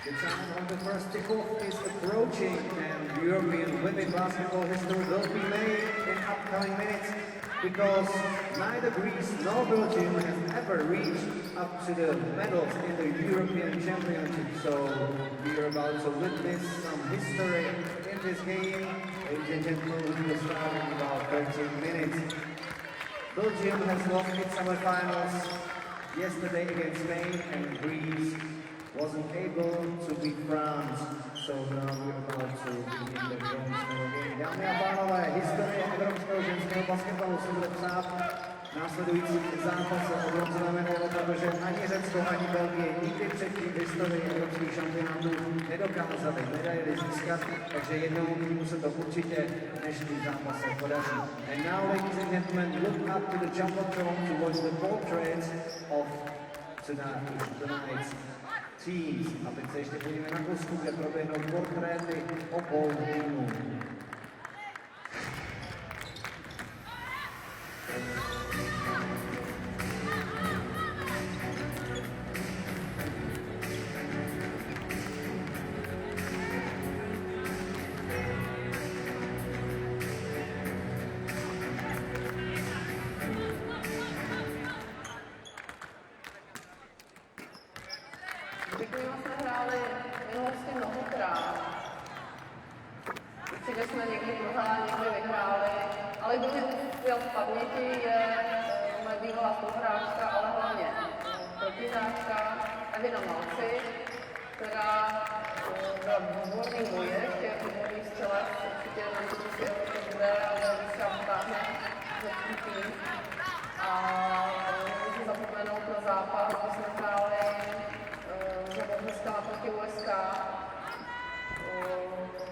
The time of the first tip-off is approaching, and European women basketball history will be made in upcoming minutes because neither Greece nor Belgium has ever reached up to the medals in the European Championship. So we are about to witness some history in this game. Ladies and gentlemen, we will start in about 13 minutes. Belgium has lost its semifinals yesterday against Spain, and Greece wasn't able to beat France, so now we're about to begin the game. Dámy a pánové, historie evropského ženského basketbalu se bude psát v následujícím zápase o bronzové medaile, protože ani Řecko, ani Belgie nikdy předtím v historii evropských šampionátů nedokázali medaily získat, takže jednou týmu se to určitě v dnešním zápase podaří. And now, ladies and gentlemen, look up to the jumbotron to watch the portraits of tonight's teams. A teď se ještě podívejme na kosku, kde proběhnou portréty obou týmů. Určitě jsme někdy prohráli, někdy vyhráli, ale kdo mě uspěl v paměti je moje bývalá spoluhráčka, ale hlavně protihráčka Evina Malci, která byla výborný bojek, je výborný střelec, určitě na si Evropě bude, ale když se potáhne ze tým. A můžu zapomenout na zápas, kdy jsme hráli za proti USA.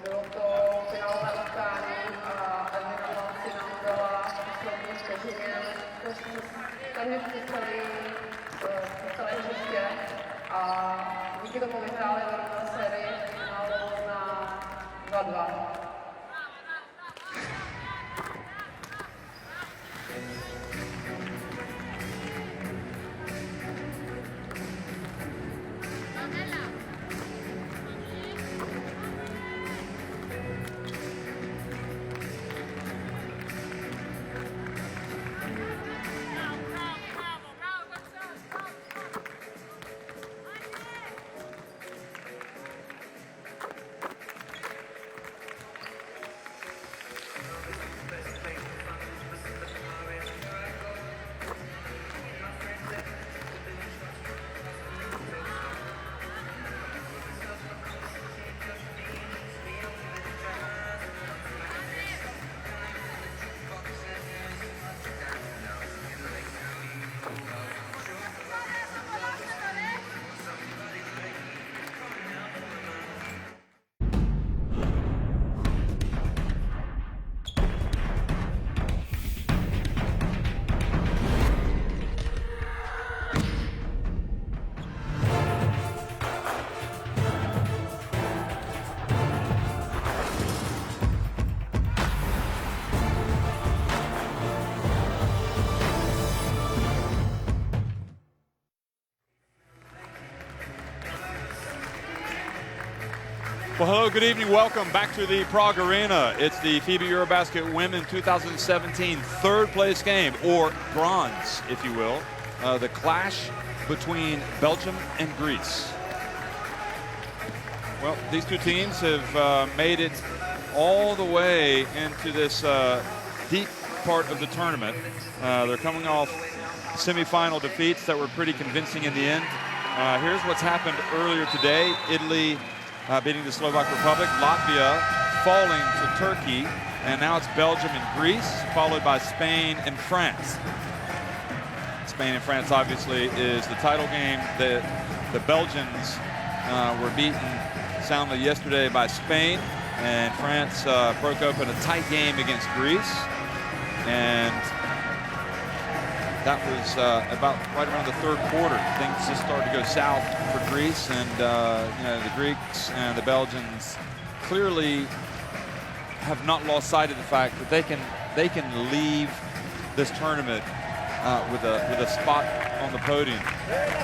Bylo to finálové utkání a Evina Malci nám dala poslední vteřině téměř po celé hřiště a díky tomu vyhráli v sérii finále na 2-2. Well, hello, good evening. Welcome back to the Prague Arena. It's the FIBA EuroBasket Women 2017 third place game, or bronze, if you will. The clash between Belgium and Greece. Well, these two teams have made it all the way into this deep part of the tournament. They're coming off semifinal defeats that were pretty convincing in the end. Here's what's happened earlier today. Italy beating the Slovak Republic, Latvia falling to Turkey, and now it's Belgium and Greece, followed by Spain and France. Spain and France obviously is the title game. The Belgians were beaten soundly yesterday by Spain, and France broke open a tight game against Greece, and that was about right around the third quarter. Things just started to go south for Greece, and you know, the Greeks and the Belgians clearly have not lost sight of the fact that they can leave this tournament with a spot on the podium?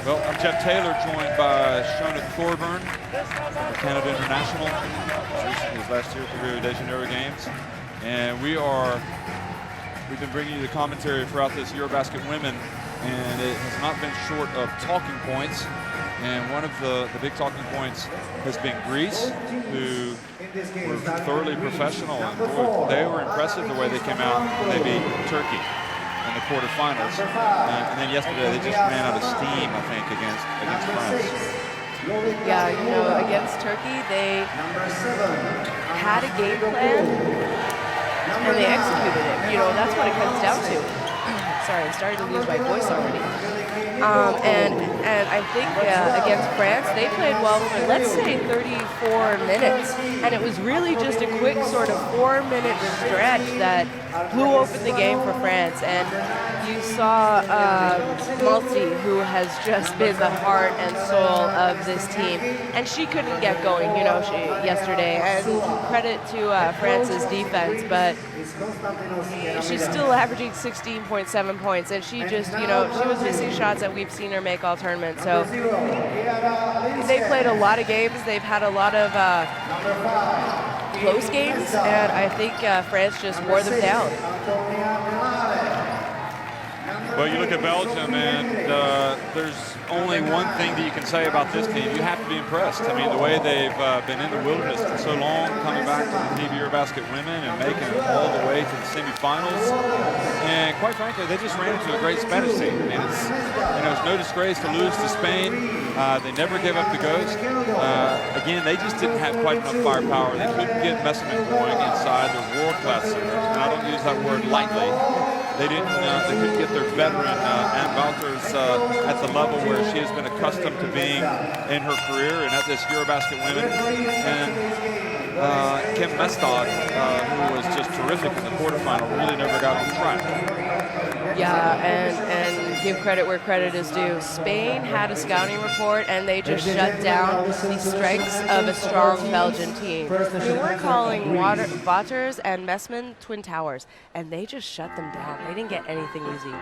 Well, I'm Jeff Taylor, joined by Shona Thorburn from the Canada International, recently his last year at the Rio de Janeiro Games. And we've been bringing you the commentary throughout this EuroBasket Women, and it has not been short of talking points. And one of the big talking points has been Greece, who were thoroughly professional. And boy, they were impressive the way they came out when they beat Turkey in the quarterfinals. And then yesterday they just ran out of steam, I think, against France. Yeah, you know, against Turkey, they had a game plan and they executed it. You know, that's what it comes down to. Sorry, I'm starting to lose my voice already. And I think against France, they played well for, let's say, 34 minutes. And it was really just a quick sort of 4-minute stretch that blew open the game for France. And you saw Malti, who has just been the heart and soul of this team. And she couldn't get going, you know, yesterday. And credit to France's defense, but she's still averaging 16.7 points. And she just, you know, she was missing shots that we've seen her make all tournament. So they played a lot of games. They've had a lot of close games, and I think France just wore them down. Well, you look at Belgium, and there's only one thing that you can say about this team. You have to be impressed. I mean, the way they've been in the wilderness for so long, coming back to the FIBA EuroBasket Women and making it all the way to the semifinals. And quite frankly, they just ran into a great Spanish team. I mean, it's no disgrace to lose to Spain. They never gave up the ghost. Again, they just didn't have quite enough firepower. They couldn't get Messerman going inside their world-class centers. And I don't use that word lightly. They couldn't get their veteran Ann Wouters at the level where she has been accustomed to being in her career and at this EuroBasket Women. And Kim Mestog, who was just terrific in the quarterfinal, really never got on track. Yeah, and give credit where credit is due. Spain had a scouting report, and they just shut down the strengths of a strong Belgian team. We were calling Wouters and Messman twin towers, and they just shut them down. They didn't get anything easy.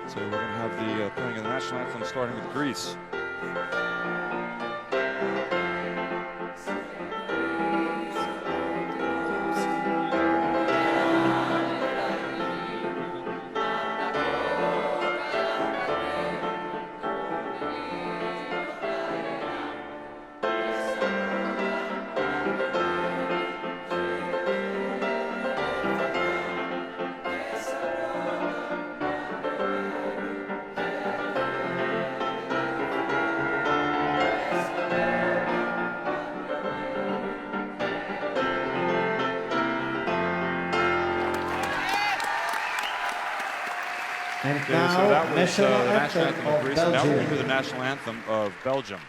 So we're going to have the playing of the national anthem starting with Greece. And Okay, now, so that was national the national anthem of Greece, and now we're Belgium. going to the national anthem of Belgium.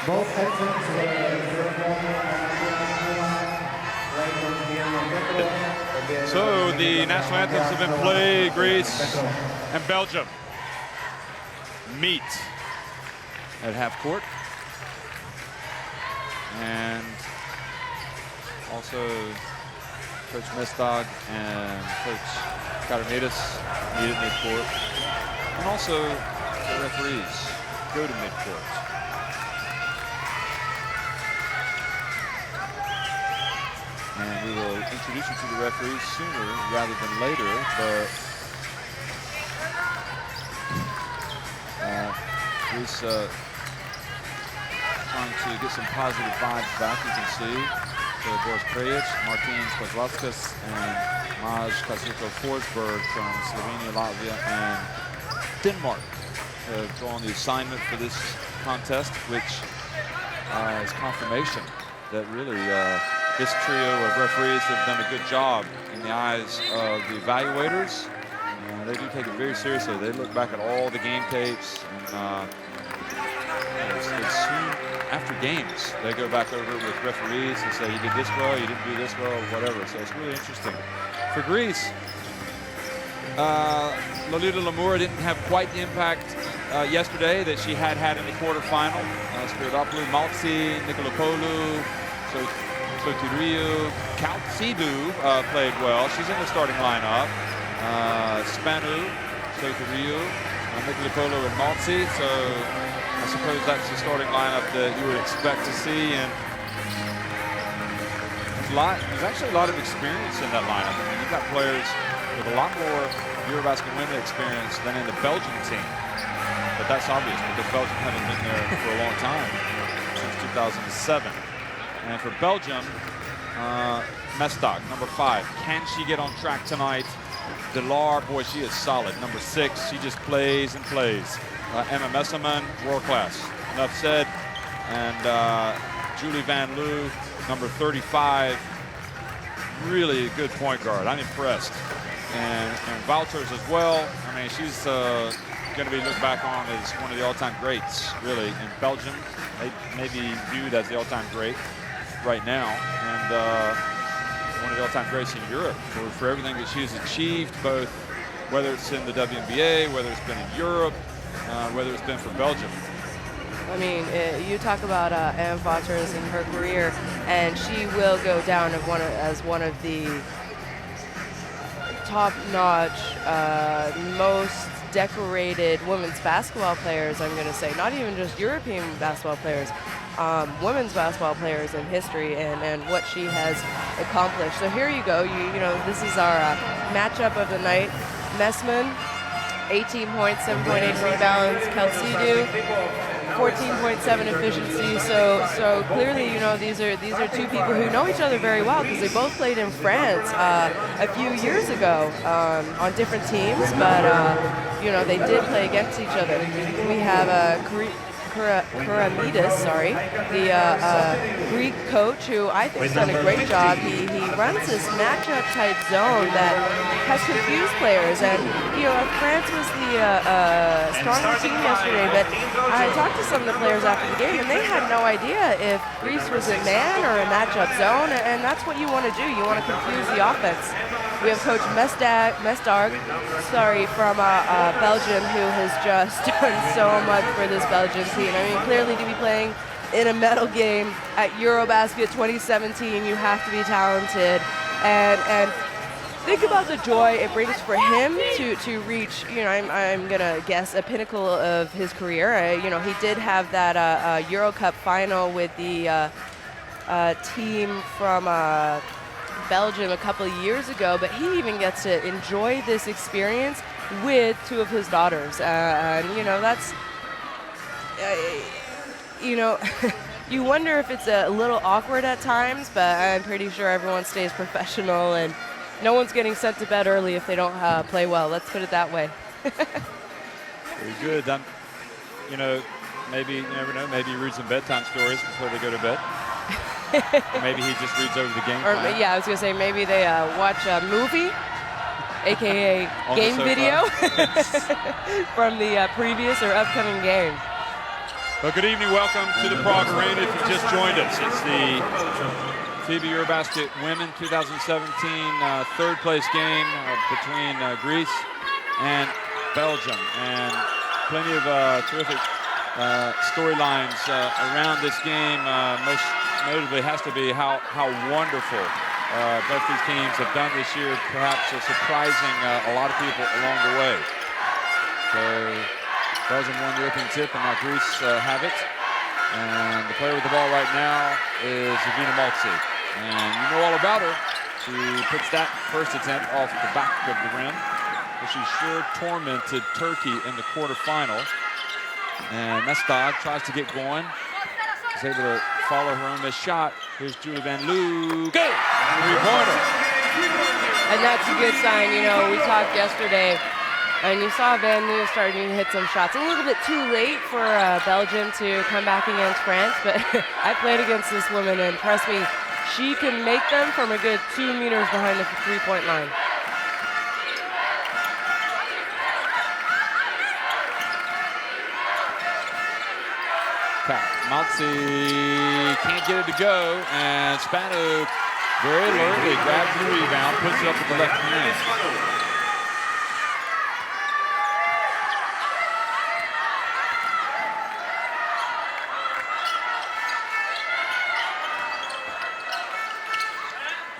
Both entrants So the national anthems have been played. Greece and Belgium meet at half court. And also Coach Mestog and Coach Karamidis meet at midcourt. And also the referees go to midcourt. And we will introduce you to the referees sooner rather than later, but Greece trying to get some positive vibes back, you can see. So Boris Prejic, Martin Kozlauskas, and Maj Kasuko-Forsberg from Slovenia, Latvia, and Denmark go on the assignment for this contest, which is confirmation that really this trio of referees have done a good job in the eyes of the evaluators. They do take it very seriously. They look back at all the game tapes, and soon after games, they go back over it with referees and say, you did this well, you didn't do this well, whatever. So it's really interesting. For Greece, Lolita Lamour didn't have quite the impact yesterday that she had in the quarterfinal. Spiridopoulou, Maltzi, Nikolapoulou, Sotiriou, Kaltsidu played well. She's in the starting lineup. Spanu, Sotiriou, Nikolapoulou, and Maltzi. So I suppose that's the starting lineup that you would expect to see. And there's actually a lot of experience in that lineup. I mean, you've got players with a lot more EuroBasket Women experience than in the Belgian team. But that's obvious because Belgium haven't been there for a long time, since 2007. And for Belgium, Mesdag, number 5. Can she get on track tonight? Delar, boy, she is solid. Number 6, she just plays and plays. Emma Messerman, world class. Enough said. And Julie Van Loo, number 35, really a good point guard. I'm impressed. And Wouters as well. I mean, she's going to be looked back on as one of the all-time greats, really, in Belgium. Maybe viewed as the all-time great right now. And one of the all-time greats in Europe for everything that she's achieved, both whether it's in the WNBA, whether it's been in Europe, whether it's been for Belgium. I mean, you talk about Anne Wouters in her career, and she will go down as one of the top-notch, most decorated women's basketball players, I'm going to say. Not even just European basketball players, women's basketball players in history and what she has accomplished. So here you go. You know, this is our matchup of the night. Messman, 18 points, 7.8 rebounds. Kaltsidu, 14.7 efficiency. So clearly, you know, these are two people who know each other very well because they both played in France a few years ago on different teams, but you know, they did play against each other. We have Kouramidis, the Greek coach, who I think has done a great job. He runs this matchup type zone that has confused players, and you know, France was the stronger team yesterday, but I talked to some of the players after the game, and they had no idea if Greece was a man or a matchup zone, and that's what you want to do. You want to confuse the offense. We have Coach Mesdag, from Belgium, who has just done so much for this Belgian team. I mean, clearly to be playing in a medal game at EuroBasket 2017, you have to be talented. And think about the joy it brings for him to reach, you know, I'm going to guess, a pinnacle of his career. You know, he did have that Euro Cup final with the team from Belgium a couple of years ago, but he even gets to enjoy this experience with two of his daughters. And, you know, that's, you know, you wonder if it's a little awkward at times, but I'm pretty sure everyone stays professional and no one's getting sent to bed early if they don't play well. Let's put it that way. Very good. You know, maybe, you never know, maybe he reads some bedtime stories before they go to bed. Or maybe he just reads over the game plan. Yeah, I was going to say maybe they watch a movie, a.k.a. game video, from the previous or upcoming game. Well, good evening. Welcome to the Prague Arena. If you just joined us, it's the FIBA EuroBasket Women 2017 third place game between Greece and Belgium. And plenty of terrific storylines around this game. Most notably has to be how wonderful both these teams have done this year, perhaps surprising a lot of people along the way. So Belgium won the opening tip, and now Greece have it. And the player with the ball right now is Evina Maltzi. And you know all about her. She puts that first attempt off the back of the rim, but she sure tormented Turkey in the quarterfinal. And Mestad tries to get going. Is able to follow her own missed shot. Here's Julie Van Loo. Go! Three-pointer. And that's a good sign. You know, we talked yesterday, and you saw Van Loo starting to hit some shots. A little bit too late for Belgium to come back against France, but I played against this woman, and trust me, she can make them from a good 2 meters behind the three-point line. Maltzy can't get it to go, and Spano very alertly grabs the rebound, puts it up with the left hand.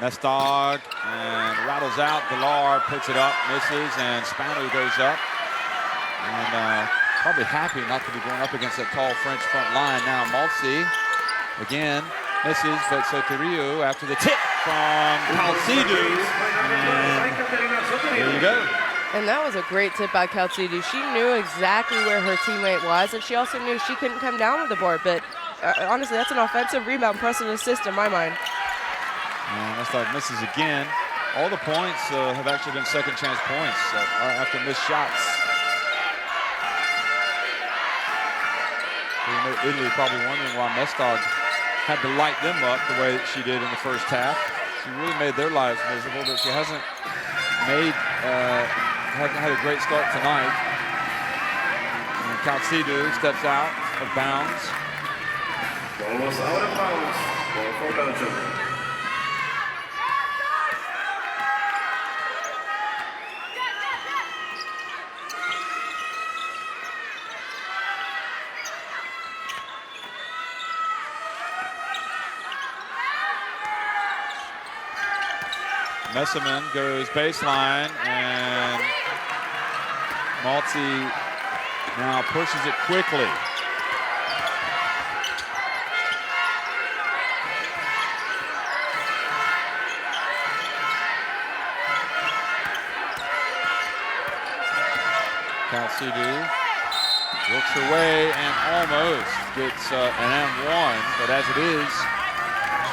Mestog and rattles out. Galar puts it up, misses, and Spano goes up. And probably happy not to be going up against that tall French front line. Now Maltzy again misses, but Soterio after the tip from Calcidou. There you go. And that was a great tip by Calcidou. She knew exactly where her teammate was, and she also knew she couldn't come down with the board. But honestly, that's an offensive rebound plus an assist in my mind. And Mestog misses again. All the points have actually been second chance points after missed shots. You know, Italy probably wondering why Mestog had to light them up the way that she did in the first half. She really made their lives miserable, but she hasn't had a great start tonight. And Calcidou steps out of bounds. Ball was out of bounds. Ball for Belgium. Messerman goes baseline, and Maltzy now pushes it quickly. Calcidou works her way and almost gets an M1, but as it is,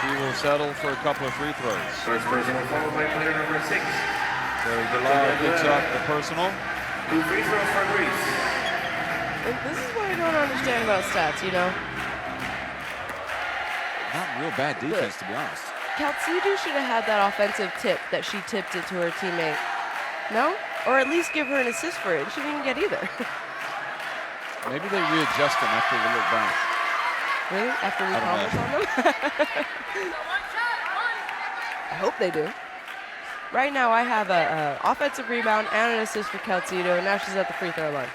she will settle for a couple of free throws. First personal foul by player number 6. So Galar picks up the personal. 2 free throws for Greece. And this is what I don't understand about stats, you know. Not real bad defense, to be honest. Calcidou should have had that offensive tip that she tipped it to her teammate. No? Or at least give her an assist for it. She didn't even get either. Maybe they readjust them after we look back. Really? After we promise on them? I hope they do. Right now I have an offensive rebound and an assist for Calcidou, and now she's at the free throw line.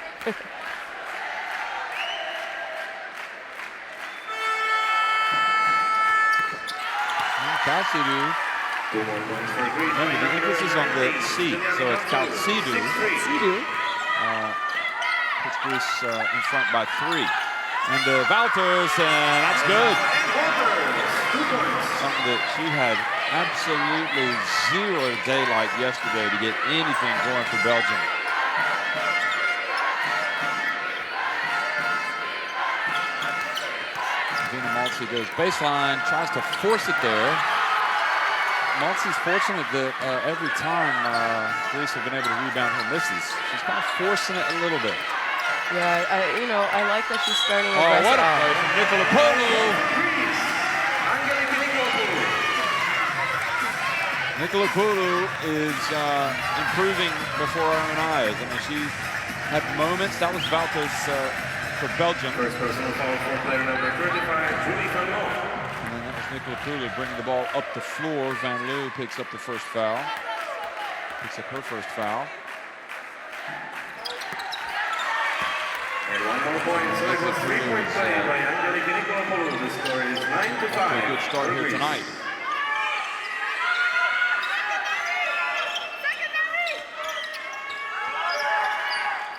Calcidou. 2 more points for Greece. Remember, the emphasis on the C, so it's Calcidou. Calcidou. Puts Greece in front by 3. And Valters, and that's good. Something that she had absolutely zero daylight yesterday to get anything going for Belgium. Vina Maltzy goes baseline, tries to force it there. Maltzy's fortunate that every time Greece have been able to rebound her misses. She's kind of forcing it a little bit. Yeah, I like that she's starting Oh, aggressive. what a play from Nikolapoulou. Nikolapoulou is improving before our own eyes. I mean, she had moments. That was Valters for Belgium. First personal foul for player number 35, Julie Van Loo. And then that was Nikolapoulou bringing the ball up the floor. Van Loo picks up the first foul. Picks up her first foul. And 1 more point, so it was 3-point play by Angelique Nikolapoulou. The score is 9-5. A good start here tonight.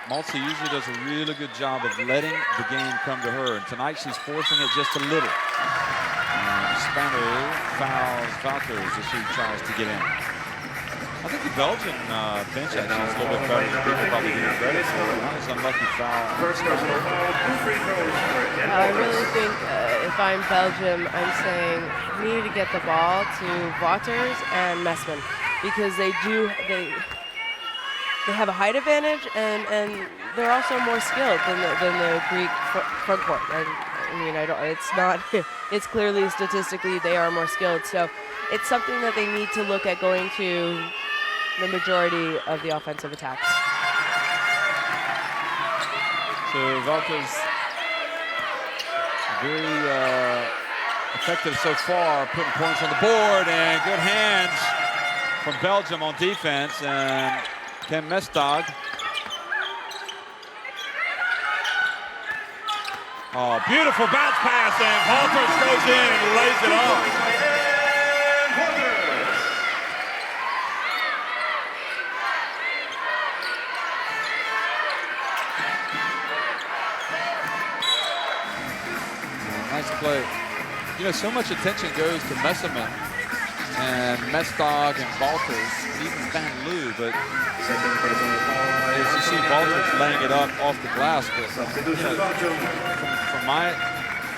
Maltzy usually does a really good job of letting the game come to her, and tonight she's forcing it just a little. And Spano fouls Valters as she tries to get in. I think the Belgian bench actually is a little bit better than people probably give credit for. That was an unlucky foul. First personal foul, 2 free throws for Jen I Walters. really think if I'm Belgium, I'm saying we need to get the ball to Wouters and Messman because they have a height advantage and they're also more skilled than the Greek front court. It's clearly statistically they are more skilled. So it's something that they need to look at going to the majority of the offensive attacks. So Wouters very effective so far, putting points on the board, and good hands from Belgium on defense, and Ken Mestog. Oh, beautiful bounce pass, and Wouters goes in and lays it off. Nice play. You know, so much attention goes to Messerman and Mestog and Wouters, even Van Loo, but as you see Wouters laying it up off the glass. But from my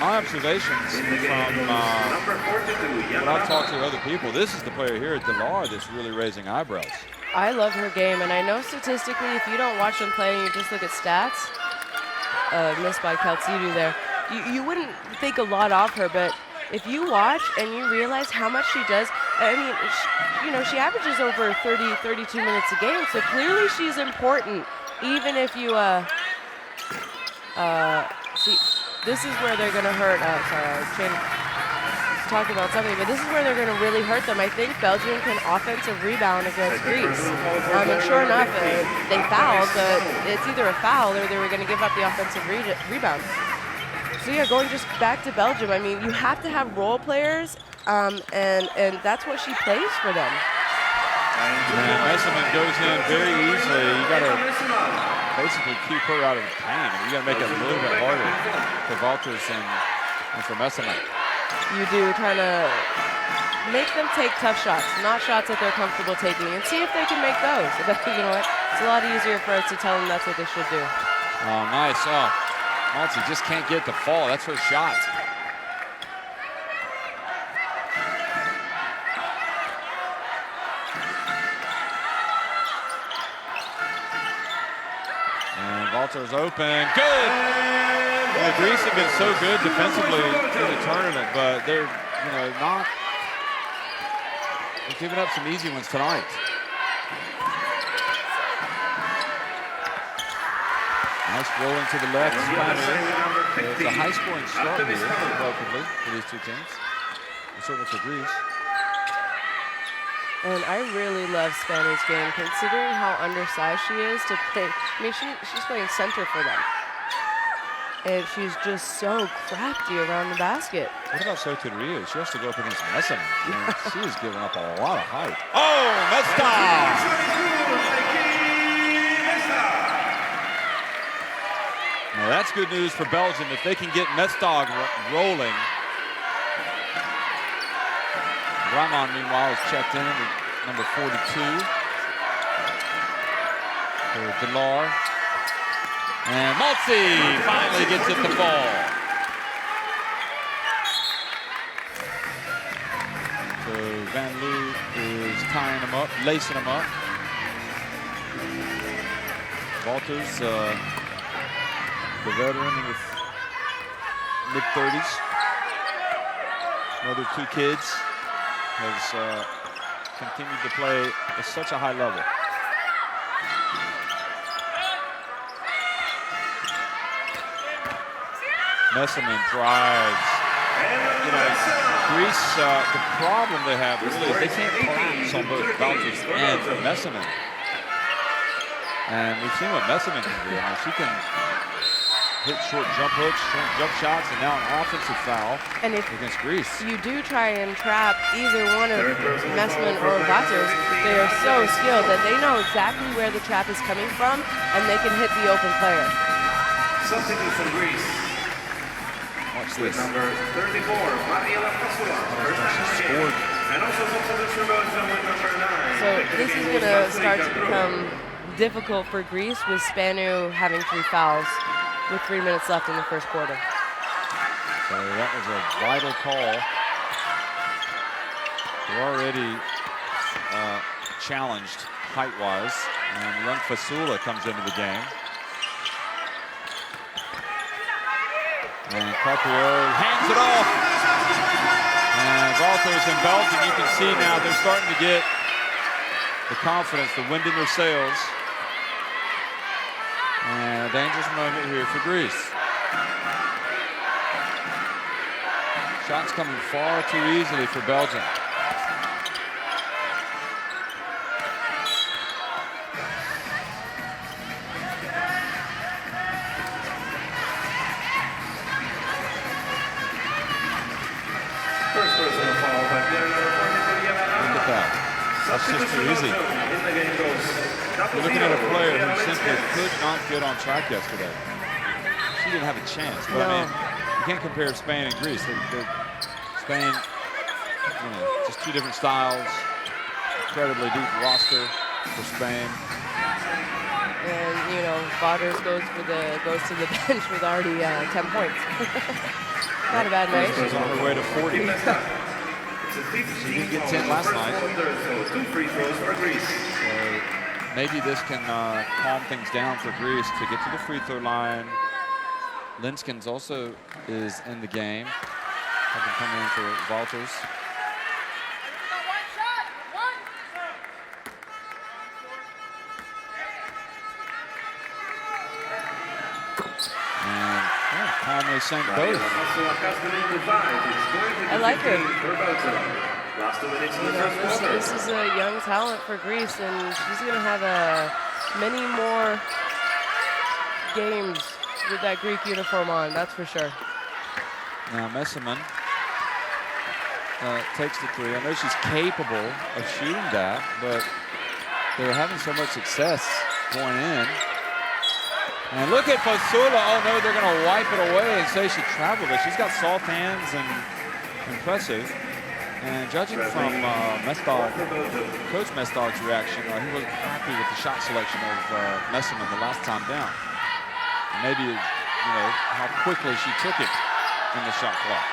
observations, from when I've talked to other people, this is the player here at Delar that's really raising eyebrows. I love her game, and I know statistically, if you don't watch them play and you just look at stats, missed by Kaltsidu there, you wouldn't think a lot of her, but if you watch and you realize how much she does, I mean, she averages over 30, 32 minutes a game, so clearly she's important, even if you, see, this is where they're going to hurt, sorry, I was trying to talk about something, but this is where they're going to really hurt them. I think Belgium can offensive rebound against Greece. And sure enough, they fouled, but it's either a foul or they were going to give up the offensive rebound. So yeah, going just back to Belgium, I mean, you have to have role players, and that's what she plays for them. And Messerman goes in very easily. You got to basically keep her out of the paint. You got to make it a little bit harder for Wouters and for Messerman. You do, trying to make them take tough shots, not shots that they're comfortable taking, and see if they can make those. You know what? It's a lot easier for us to tell them that's what they should do. Oh, nice. Oh. Maltzy just can't get the fall. That's her shot. And Wouters open. Good! The Greece have been so good defensively in the tournament, but they're, they're giving up some easy ones tonight. Nice rolling to the left. It's a high-scoring start here, relatively, for these two teams. And certainly for Greece. And I really love Spani's game, considering how undersized she is to play. I mean, she's playing center for them. And she's just so crafty around the basket. What about Soteria? She has to go up against Messerman. She is giving up a lot of height. Oh, Mestog! Now that's good news for Belgium if they can get Mestog rolling. Ramon, meanwhile, is checked in at number 42 for Delar. And Maltzy finally gets it to fall. So Van Loo is tying him up, lacing him up. Wouters, the veteran in his mid-30s. Another two kids has continued to play at such a high level. Messerman drives. Greece, the problem they have really is they can't collapse on both Wouters and Messerman. And we've seen what Messerman can do. She can hit short jump hooks, short jump shots, and now an offensive foul against Greece. You do try and trap either one of Messman or Wouters. They are so skilled that they know exactly where the trap is coming from, and they can hit the open player. Substitutes from Greece. Watch this. Number 34, Mariela Pasula. And also substitutes from Belgium with number 9. So this is going to start to become difficult for Greece with Spanu having 3 fouls with 3 minutes left in the first quarter. So that was a vital call. They're already challenged height-wise, and young Fasula comes into the game. And Carpio hangs it off. And Walters in Belgium, you can see now they're starting to get the confidence, the wind in their sails. And a dangerous moment here for Greece. Shots coming far too easily for Belgium. First personal foul by player number 42, Look at that. That's just too easy. In the game goes. You're looking at a player who simply could not get on track yesterday. She didn't have a chance. But I mean, you can't compare Spain and Greece. Spain, just 2 different styles. Incredibly deep roster for Spain. And Waters goes to the bench with already 10 points. Not a bad night. She's on her way to 40. She didn't get 10 last night. 2 free throws for Greece. So maybe this can calm things down for Greece to get to the free throw line. Linskens also is in the game, having come in for Walters. And calmly sank both. I like her. Last 2 minutes in the first quarter. This is a young talent for Greece, and she's going to have many more games with that Greek uniform on, that's for sure. Now Messiman takes the 3. I know she's capable of shooting that, but they're having so much success going in. And look at Fasula. Oh no, they're going to wipe it away and say she traveled it. She's got soft hands and impressive. And judging from Coach Mestog's reaction, he wasn't happy with the shot selection of Messiman the last time down. Maybe, how quickly she took it in the shot clock.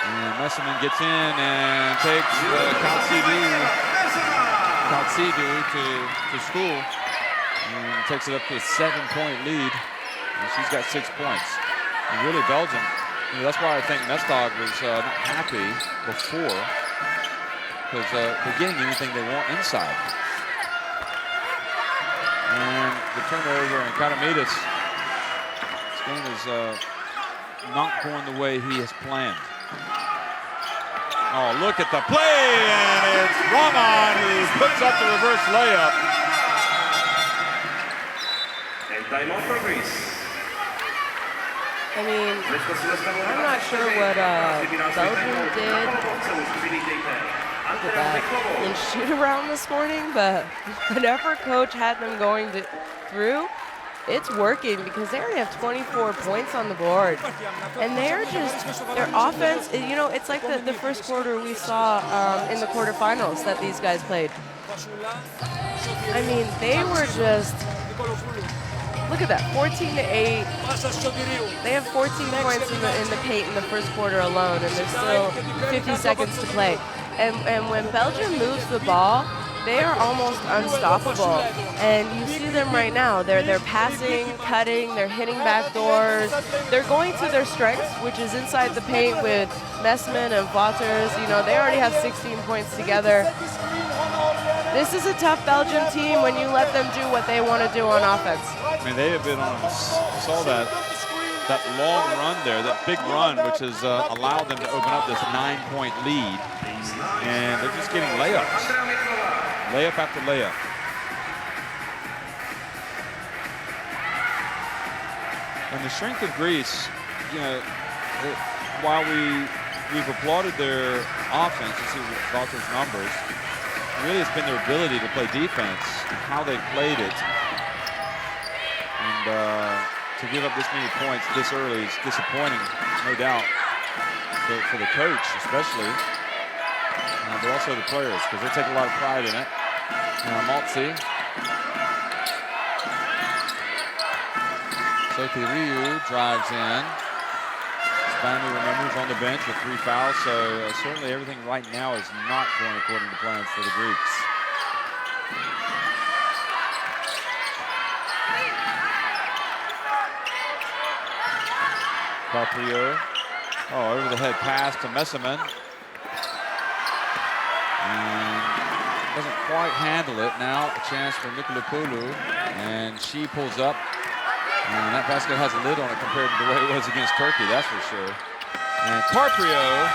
And Messiman gets in and takes Kaltsidu to school and takes it up to a 7-point lead. And she's got 6 points. And really, Belgium, that's why I think Mestog was not happy before, because they're getting anything they want inside. And the turnover, and Katamidas, this game is not going the way he has planned. Oh, look at the play, and it's Rahman who puts up the reverse layup. And timeout for Greece. I mean, I'm not sure what Belgium did with that in shoot-around this morning, but whatever coach had them going through, it's working because they already have 24 points on the board. And they're just, their offense, it's like the first quarter we saw in the quarterfinals that these guys played. I mean, they were just, look at that, 14-8. They have 14 points in the paint in the first quarter alone, and there's still 50 seconds to play. And when Belgium moves the ball, they are almost unstoppable. And you see them right now. They're passing, cutting, they're hitting back doors. They're going to their strengths, which is inside the paint with Messman and Waters. They already have 16 points together. This is a tough Belgium team when you let them do what they want to do on offense. I mean, they have been on, saw that long run there, that big run, which has allowed them to open up this 9-point lead. And they're just getting layups. Layup after layup. And the strength of Greece, while we've applauded their offense, you see Walter's numbers, really it's been their ability to play defense and how they played it. And to give up this many points this early is disappointing, no doubt, for the coach especially, but also the players, because they take a lot of pride in it. Maltzy. Sophie Ryu drives in. Spanu, remembers, on the bench with 3 fouls, so certainly everything right now is not going according to plans for the Greeks. Carprio. Oh, over the head pass to Messiman. And doesn't quite handle it. Now a chance for Nikolapoulou, and she pulls up. And that basket has a lid on it compared to the way it was against Turkey, that's for sure. And Carprio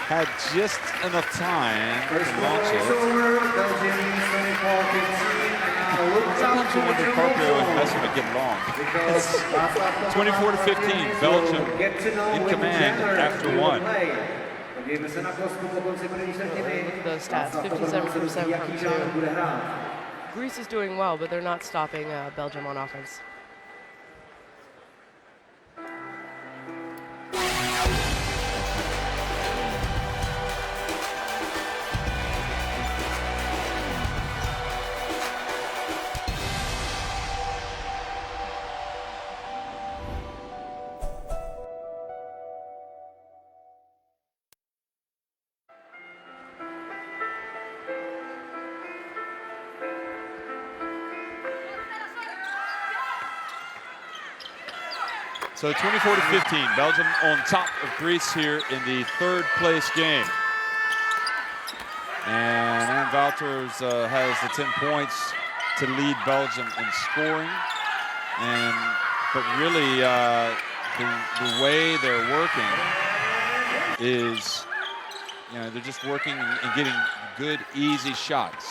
had just enough time to launch it. Sometimes you wonder if Carprio and Messiman get along. It's 24-15, Belgium in command after 1. Look at those stats, 57% from 2. Greece is doing well, but they're not stopping Belgium on offense. So 24-15, Belgium on top of Greece here in the 3rd place game. And Ann Wouters has the 10 points to lead Belgium in scoring. But really, the way they're working is, they're just working and getting good, easy shots.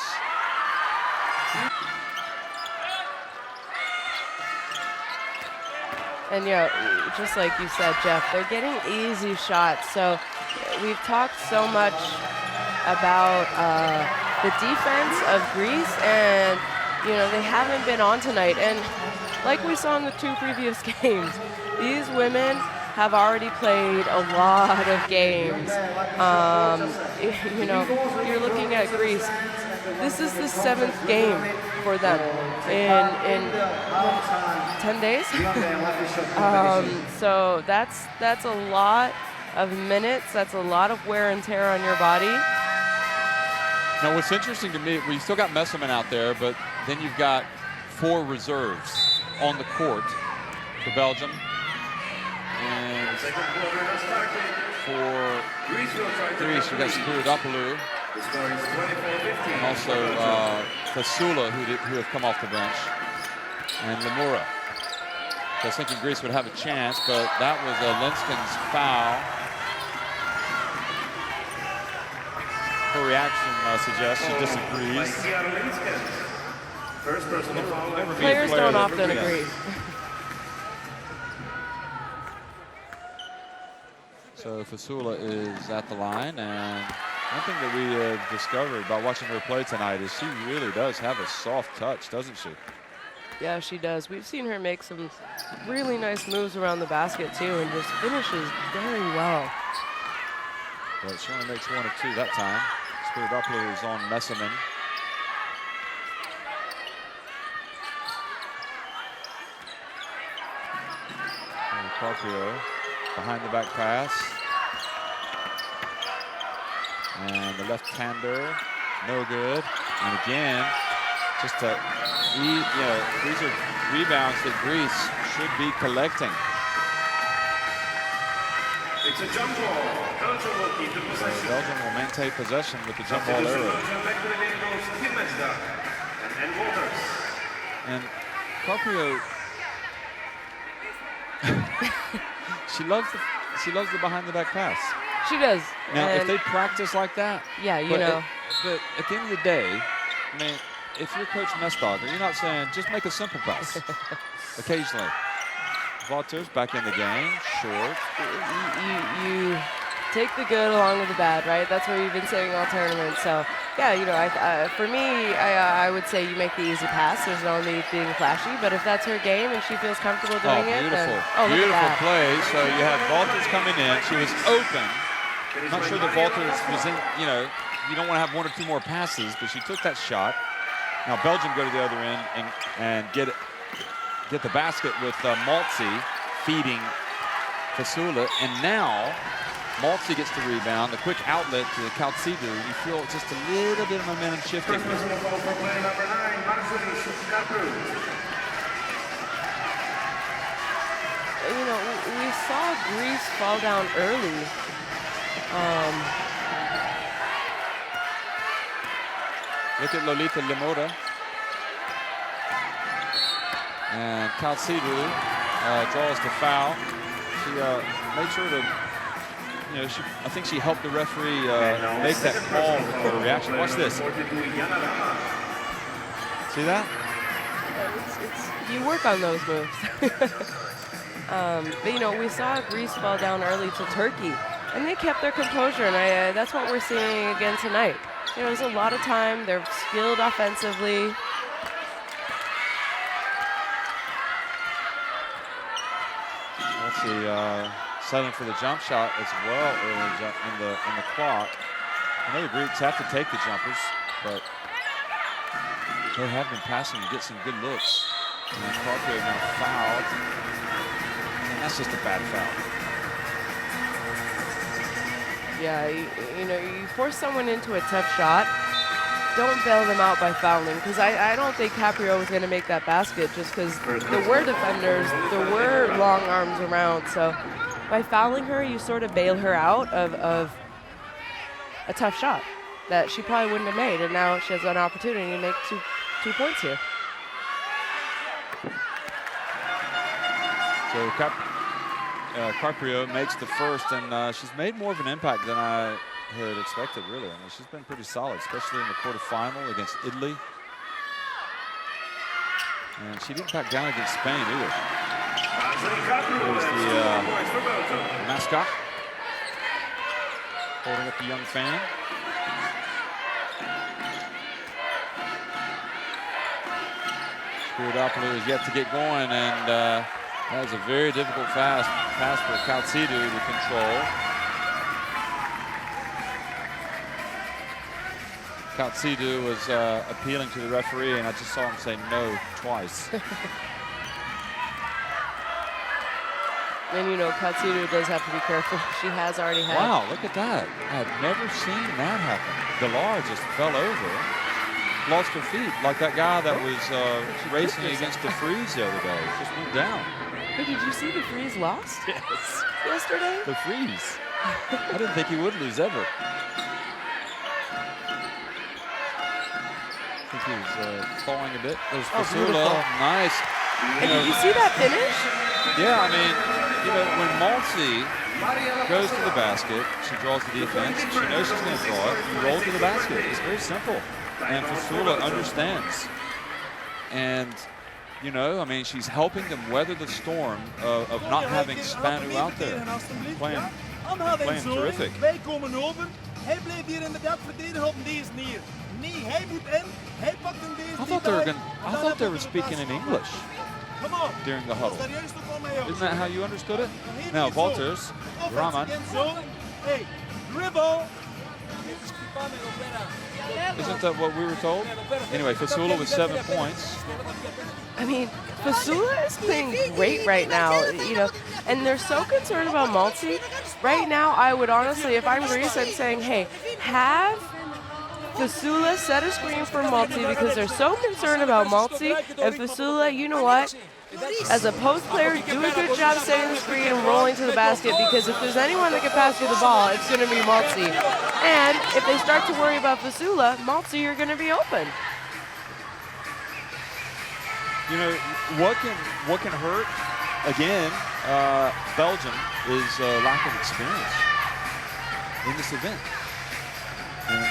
And just like you said, Jeff, they're getting easy shots. So we've talked so much about the defense of Greece, and they haven't been on tonight. And like we saw in the 2 previous games, these women have already played a lot of games. You're looking at Greece. This is the 7th game for them in 10 days. So that's a lot of minutes. That's a lot of wear and tear on your body. Now, what's interesting to me, we still got Messiman out there, but then you've got 4 reserves on the court for Belgium. And for Greece, we've got Spiridopoulou. And also Fasula, who have come off the bench, and Lemura. So I was thinking Greece would have a chance, but that was Linskin's foul. Her reaction suggests she disagrees. Players don't often agree. So Fasula is at the line, and one thing that we have discovered by watching her play tonight is she really does have a soft touch, doesn't she? Yeah, she does. We've seen her make some really nice moves around the basket, too, and just finishes very well. But she only makes 1 or 2 that time. Spiridopoulou is on Messiman. And Carpio behind the back pass. And the left-hander, no good. And again, just these are rebounds that Greece should be collecting. It's a jump ball. Belgium will keep the possession. Belgium will maintain possession with the jump ball arrow. And Walters. And Carpio, she loves the behind the back pass. She does. Now, if they practice like that, yeah, but at the end of the day, I mean, if you're Coach Mestdogger, you're not saying just make a simple pass. Occasionally, Walters back in the game, short. You take the good along with the bad, right? That's what we've been saying all tournament. So Yeah, you know, for me, I would say you make the easy pass. There's no need being flashy, but if that's her game and she feels comfortable doing it, beautiful. then look at Beautiful that. play. So you had Walters coming in. She was open. I'm not sure that Walters was in, you know, you don't want to have one or two more passes, but she took that shot. Now Belgium go to the other end and get the basket with Maltzy feeding Fasula, and now Maltzy gets the rebound. The quick outlet to Kaltsidu. You feel just a little bit of momentum shifting. You know, we saw Greece fall down early. Look at Lolita Lemota. And Kaltsidu draws the foul. She made sure to, you know, I think she helped the referee make that call with her reaction. Watch this. See that? You work on those moves. But, you know, we saw Greece fall down early to Turkey, and they kept their composure, and that's what we're seeing again tonight. You know, there's a lot of time. They're skilled offensively. Let's see, setting for the jump shot as well early in the clock. I know the Greeks have to take the jumpers, but they have been passing to get some good looks. And Carpio now fouled. And that's just a bad foul. Yeah, you know, you force someone into a tough shot, don't bail them out by fouling, because I don't think Caprio was going to make that basket just because there were defenders, there were long arms around. So by fouling her, you sort of bail her out of a tough shot that she probably wouldn't have made, and now she has an opportunity to make two points here. So Carpio makes the first, and she's made more of an impact than I had expected, really. I mean, she's been pretty solid, especially in the quarterfinal against Italy. And she didn't back down against Spain either. There's the mascot holding up the young fan. Spiridopoulou is yet to get going, and that was a very difficult pass for Kaltsidu to control. Kaltsidu was appealing to the referee, and I just saw him say no twice. And you know, Kaltsidu does have to be careful. She has already had. Wow, look at that. I've never seen that happen. Galar just fell over, lost her feet, like that guy that was racing against the Freeze the other day. Just went down. Hey, did you see the Freeze lost? Yes. Yesterday? The Freeze. I didn't think he would lose ever. I think he was falling a bit. There's Fasula. Nice. And did you see that finish? Yeah, I mean, you know, when Maltzy goes to the basket, she draws the defense. She knows she's going to draw it. You roll to the basket. It's very simple. And Fasula understands. And, you know, I mean, she's helping them weather the storm of not having Spanu out there. Playing terrific. Wij komen open. Hij bleef hier inderdaad verdedigen op deze manier. Nee, hij moet in. Hij pakt in deze I thought they were speaking in English during the huddle. Isn't that how you understood it? Now, Walters, Raman. Hey, dribble. Isn't that what we were told? Anyway, Fasula with 7 points. I mean, Fasula is playing great right now, you know, and they're so concerned about Maltzy. Right now, I would honestly, if I'm Greece, I'm saying, hey, have Fasula set a screen for Maltzy because they're so concerned about Maltzy. And Fasula, you know what? As a post player, do a good job setting the screen and rolling to the basket, because if there's anyone that can pass you the ball, it's going to be Maltzy. And if they start to worry about Fasula, Maltzy, you're going to be open. You know, what can hurt, again, Belgium, is lack of experience in this event. And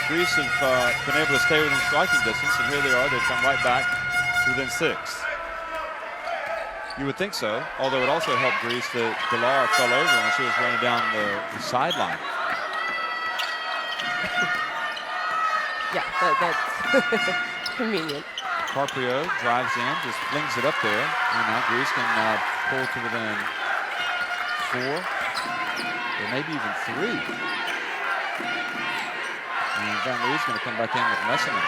Greece have been able to stay within striking distance, and here they are. They've come right back to within 6. You would think so, although it also helped Greece that Galar fell over when she was running down the sideline. Yeah, that's convenient. Carpio drives in, just flings it up there. And now Greece can pull to within 4, or maybe even 3. And Van Lee's going to come back in with Messerman.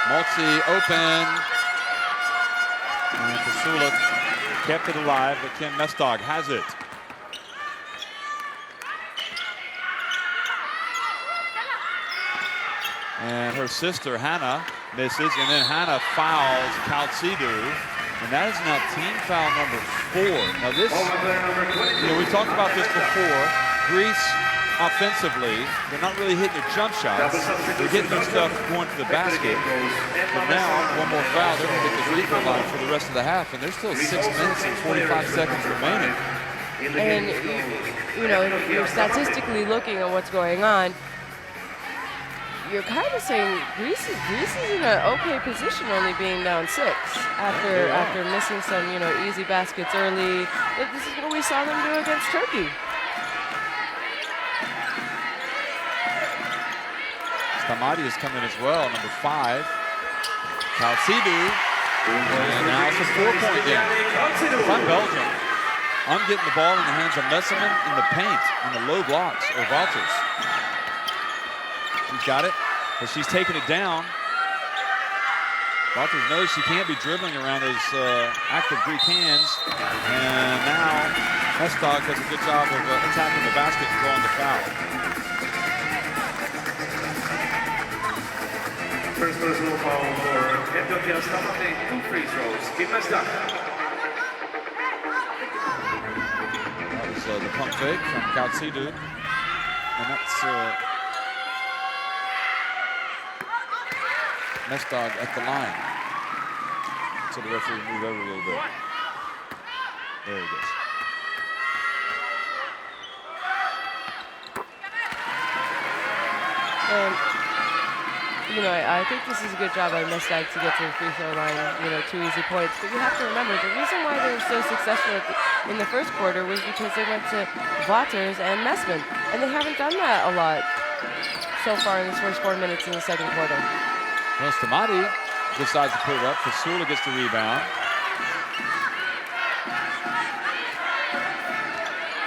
Maltzy open. And Fasula kept it alive, but Kim Mestog has it. And her sister, Hannah, misses, and then Hannah fouls Kaltsidu, and that is now team foul number 4. Now this, we talked about this before. Greece, offensively, they're not really hitting their jump shots. They're getting their stuff going to the basket. But now, one more foul, they're going to get the free throw line for the rest of the half, and there's still 6 minutes and 45 seconds remaining. And, you know, if you're statistically looking at what's going on, you're kind of saying Greece is in an okay position, only being down 6 after missing some, you know, easy baskets early. But this is what we saw them do against Turkey. Stamati has come in as well, number 5. Kaltsidu, and now it's a 4-point game. If I'm Belgium, I'm getting the ball in the hands of Messerman in the paint, in the low blocks, or Walters. She's got it, but she's taking it down. Walters knows she can't be dribbling around those active Greek hands. And now Mestog does a good job of attacking the basket and drawing the foul. First personal foul for Ethiopia Stamate, 2 free throws. Kim Mestog. That was the pump fake from Kaltsidu. And that's Mestog at the line. So the referee move over a little bit. There he goes. And, you know, I think this is a good job by Mestog to get to the free throw line, you know, 2 easy points. But you have to remember, the reason why they were so successful in the first quarter was because they went to Waters and Messman. And they haven't done that a lot so far in this first 4 minutes in the second quarter. Well, Stamati decides to put it up. Fasula gets the rebound.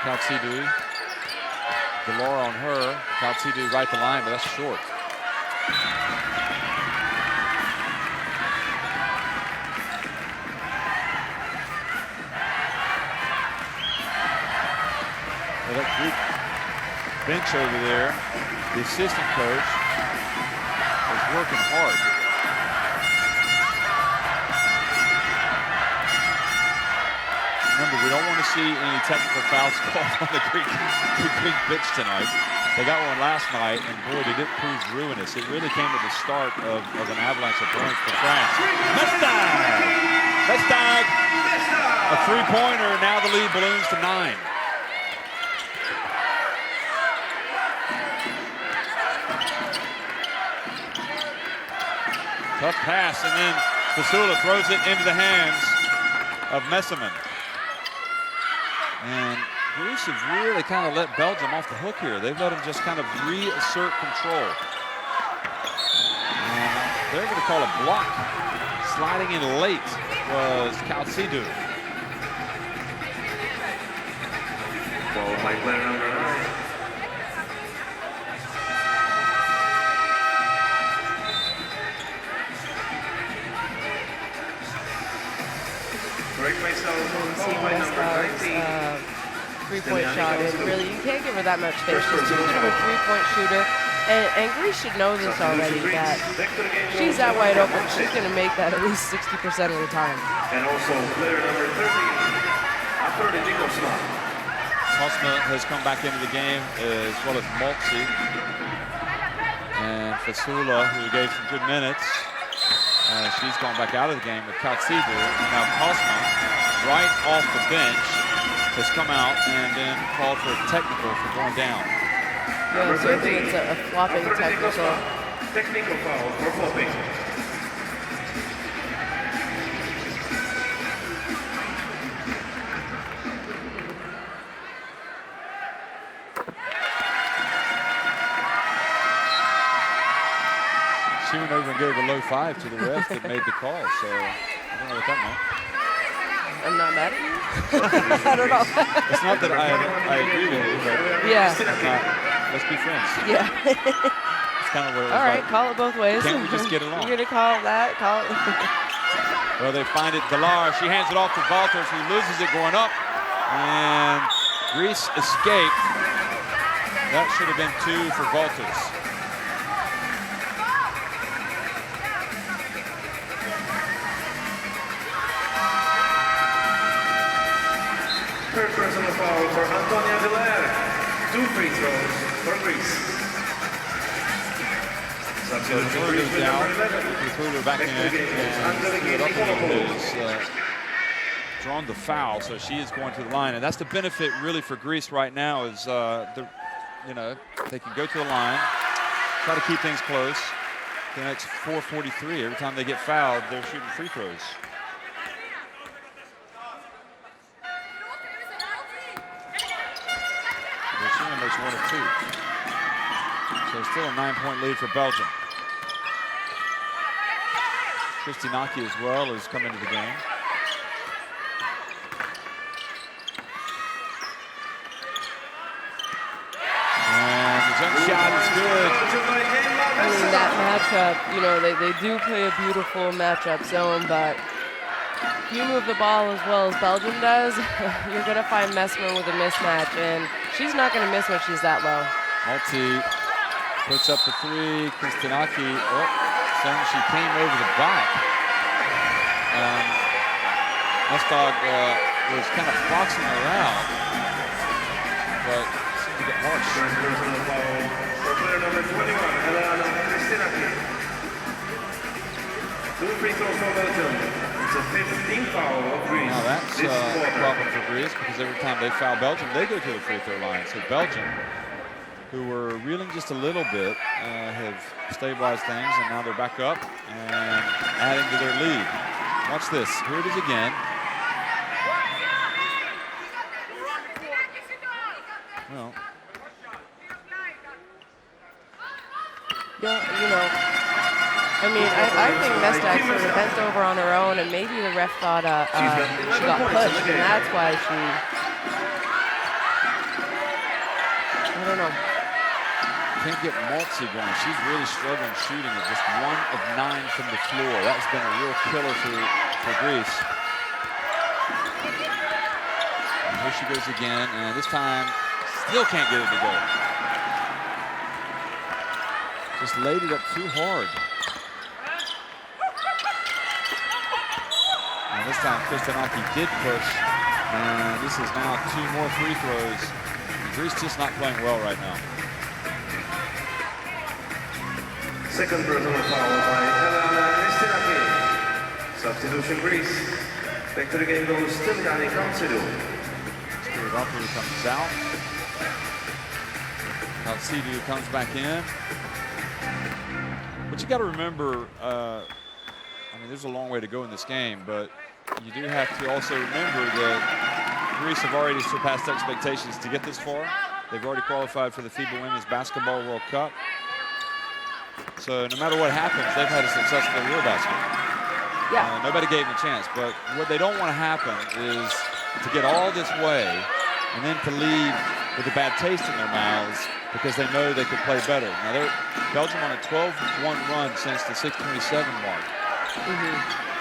Kaltsidu. Delora on her. Kaltsidu right the line, but that's short. Well, that Greek bench over there, the assistant coach, is working hard. Remember, we don't want to see any technical fouls called on the Greek bench tonight. They got one last night, and boy, did it prove ruinous. It really came at the start of an avalanche of points for France. Mestog! A three-pointer, now the lead balloons to 9. Tough pass, and then Fasula throws it into the hands of Messerman. And Greece have really kind of let Belgium off the hook here. They've let them just kind of reassert control. And they're going to call a block. Sliding in late was Kaltsidu. Ball by player number 9. Break myself. See Mestog's three-point shot, and really, you can't give her that much space. She's too good of a three-point shooter, and Greece should know this already, that she's that wide open. She's going to make that at least 60% of the time. And also player number 30, after the Nicholson. Hosma has come back into the game, as well as Maltzy. And Fasula, who gave some good minutes, she's gone back out of the game with Kaltsidu. And now Hosma, right off the bench, has come out and then called for a technical for going down. Yeah, so I think it's a flopping technical. Technical foul for flopping. She went over and gave a low five to the ref that made the call, so I don't know what that meant. I'm not mad at you. I don't know. It's not that I agree with you, but Yeah. let's be friends. Yeah. It's kind of what it was. All right, like. call it both ways. Can't we just get along? You're gonna call it that? Call it. Well, they find it. Galar, she hands it off to Walters, who loses it going up, and Greece escaped. That should have been 2 for Walters. Third personal foul for Antonia Villar. 2 free throws for Greece. Substitution for Greece with number 11. He threw her back in and threw it up a little bit. He's drawn the foul, so she is going to the line, and that's the benefit really for Greece right now is they can go to the line, try to keep things close. The next 4:43, every time they get fouled, they're shooting free throws. She only makes 1 of 2. So still a 9-point lead for Belgium. Kristinaki as well has come into the game. And the jump shot is good. I mean, that matchup, they do play a beautiful matchup zone, but if you move the ball as well as Belgium does, you're going to find Messmer with a mismatch, and she's not going to miss when she's that low. Malti puts up the 3. Kristinaki, saying she came over the back. Mestog was kind of foxing around, but seemed to get marched. For player number 21, Elena Kristinaki. 2 free throws for Belgium. It's a 15th foul of Greece. Now that's a problem for Greece because every time they foul Belgium, they go to the free throw line. So Belgium, who were reeling just a little bit, have stabilized things, and now they're back up and adding to their lead. Watch this. Here it is again. Well, I mean, I think Mestag sort of bent over on her own, and maybe the ref thought she got pushed, and that's why she. I don't know. Can't get Maltzy going. She's really struggling shooting at just 1 of 9 from the floor. That's been a real killer for Greece. And here she goes again, and this time still can't get it to go. Just laid it up too hard. And this time Kristinaki did push, and this is now 2 more free throws. Greece just not playing well right now. Second personal foul by Elena Kristinaki. Substitution Greece. Back to the game goes Stiliani Kansidu. Spiridopoulos comes out. Kansidu comes back in. But you got to remember, I mean, there's a long way to go in this game, but you do have to also remember that Greece have already surpassed expectations to get this far. They've already qualified for the FIBA Women's Basketball World Cup. So no matter what happens, they've had a successful EuroBasket. Yeah. Nobody gave them a chance. But what they don't want to happen is to get all this way and then to leave with a bad taste in their mouths because they know they could play better. Now, Belgium on a 12-1 run since the 6:27 mark.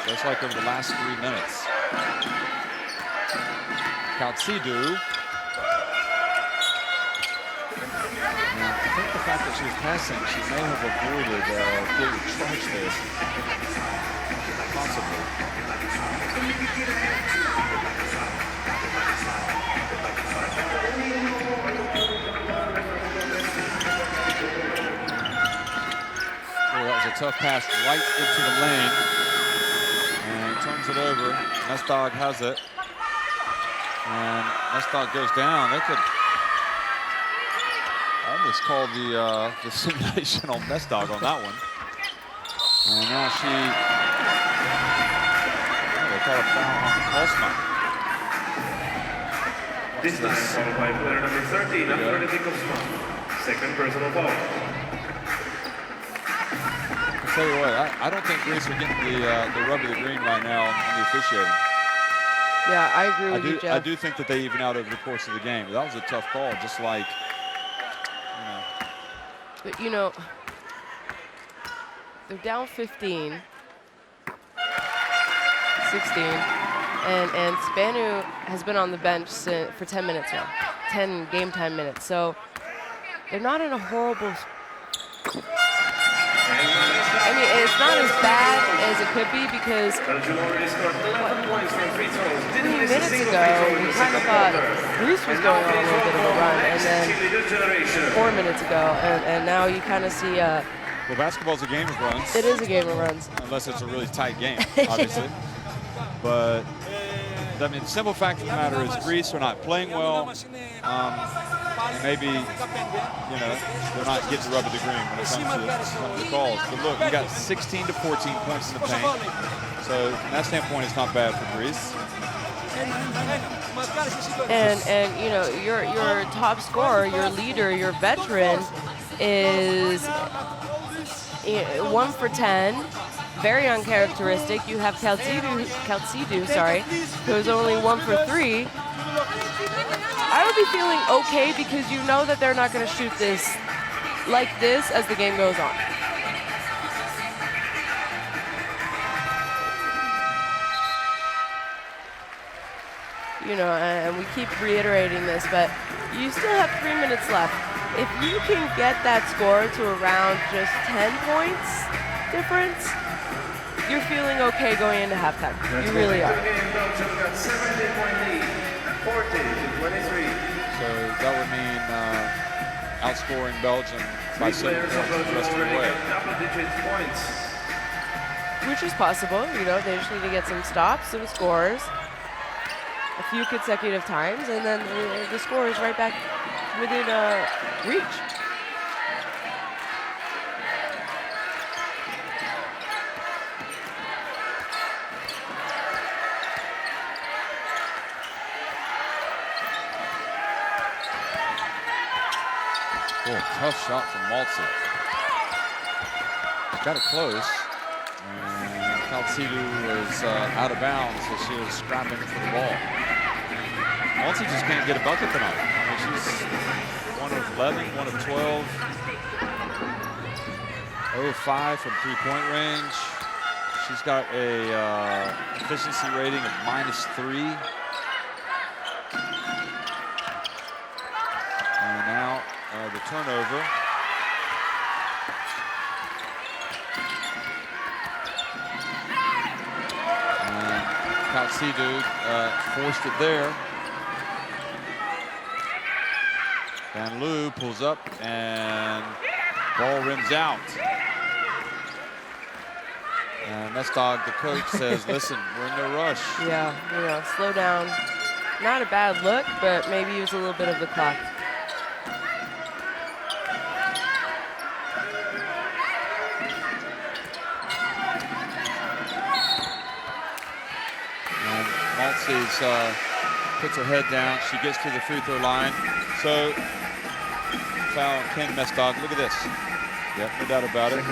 So it's like over the last 3 minutes. Kaltsidou. I think the fact that she was passing, she may have avoided getting charged there. Possibly. Oh, that was a tough pass right into the lane. And turns it over. Mestog has it. And Mestog goes down. They could almost call the simulation on Mestog on that one. And now they call a foul on Kolsman. This time followed by player number 13, Antonio Kolsman. Second personal foul. tell you what, I don't think Greece are getting the rub of the green right now on the officiating. Yeah, I agree with you, Jeff. I do think that they even out over the course of the game. That was a tough call, just like, But, you know, they're down 15, 16, and Spanu has been on the bench for 10 minutes now, 10 game time minutes. So they're not in a horrible. I mean, it's not as bad as it could be because 3 minutes ago we kind of thought Greece was going on a little bit of a run, and then 4 minutes ago, and now you kind of see. Well, basketball's a game of runs. It is a game of runs. Unless it's a really tight game, obviously. But, I mean, the simple fact of the matter is Greece are not playing well. Maybe, you know, they're not getting the rub of the green when it comes to the calls. But look, we got 16 to 14 points in the paint. So from that standpoint, it's not bad for Greece. And you know, your top scorer, your leader, your veteran is 1 for 10, very uncharacteristic. You have Kaltsidou, who's only 1 for 3. I would be feeling okay because you know that they're not going to shoot this like this as the game goes on. You know, and we keep reiterating this, but you still have 3 minutes left. If you can get that score to around just 10 points difference, you're feeling okay going into halftime. You really are. So that would mean outscoring Belgium by 7 points the rest of the way. Which is possible. You know, they just need to get some stops, some scores, a few consecutive times, and then the score is right back within reach. Oh, tough shot from Maltzy. Got it close. And Kaltsidou was out of bounds, so she was scrapping for the ball. Maltzy just can't get a bucket tonight. I mean, she's 1 of 11, 1 of 12. 0 of 5 from three-point range. She's got a efficiency rating of -3. And now the turnover. And Kaltsidou forced it there. Van Loo pulls up and ball rims out. And Mestog, the coach, says, listen, we're in no rush. Yeah, you know, slow down. Not a bad look, but maybe use a little bit of the clock. And Maltzy's puts her head down. She gets to the free throw line. So, foul Ken Mestog. Look at this. Yep, no doubt about it.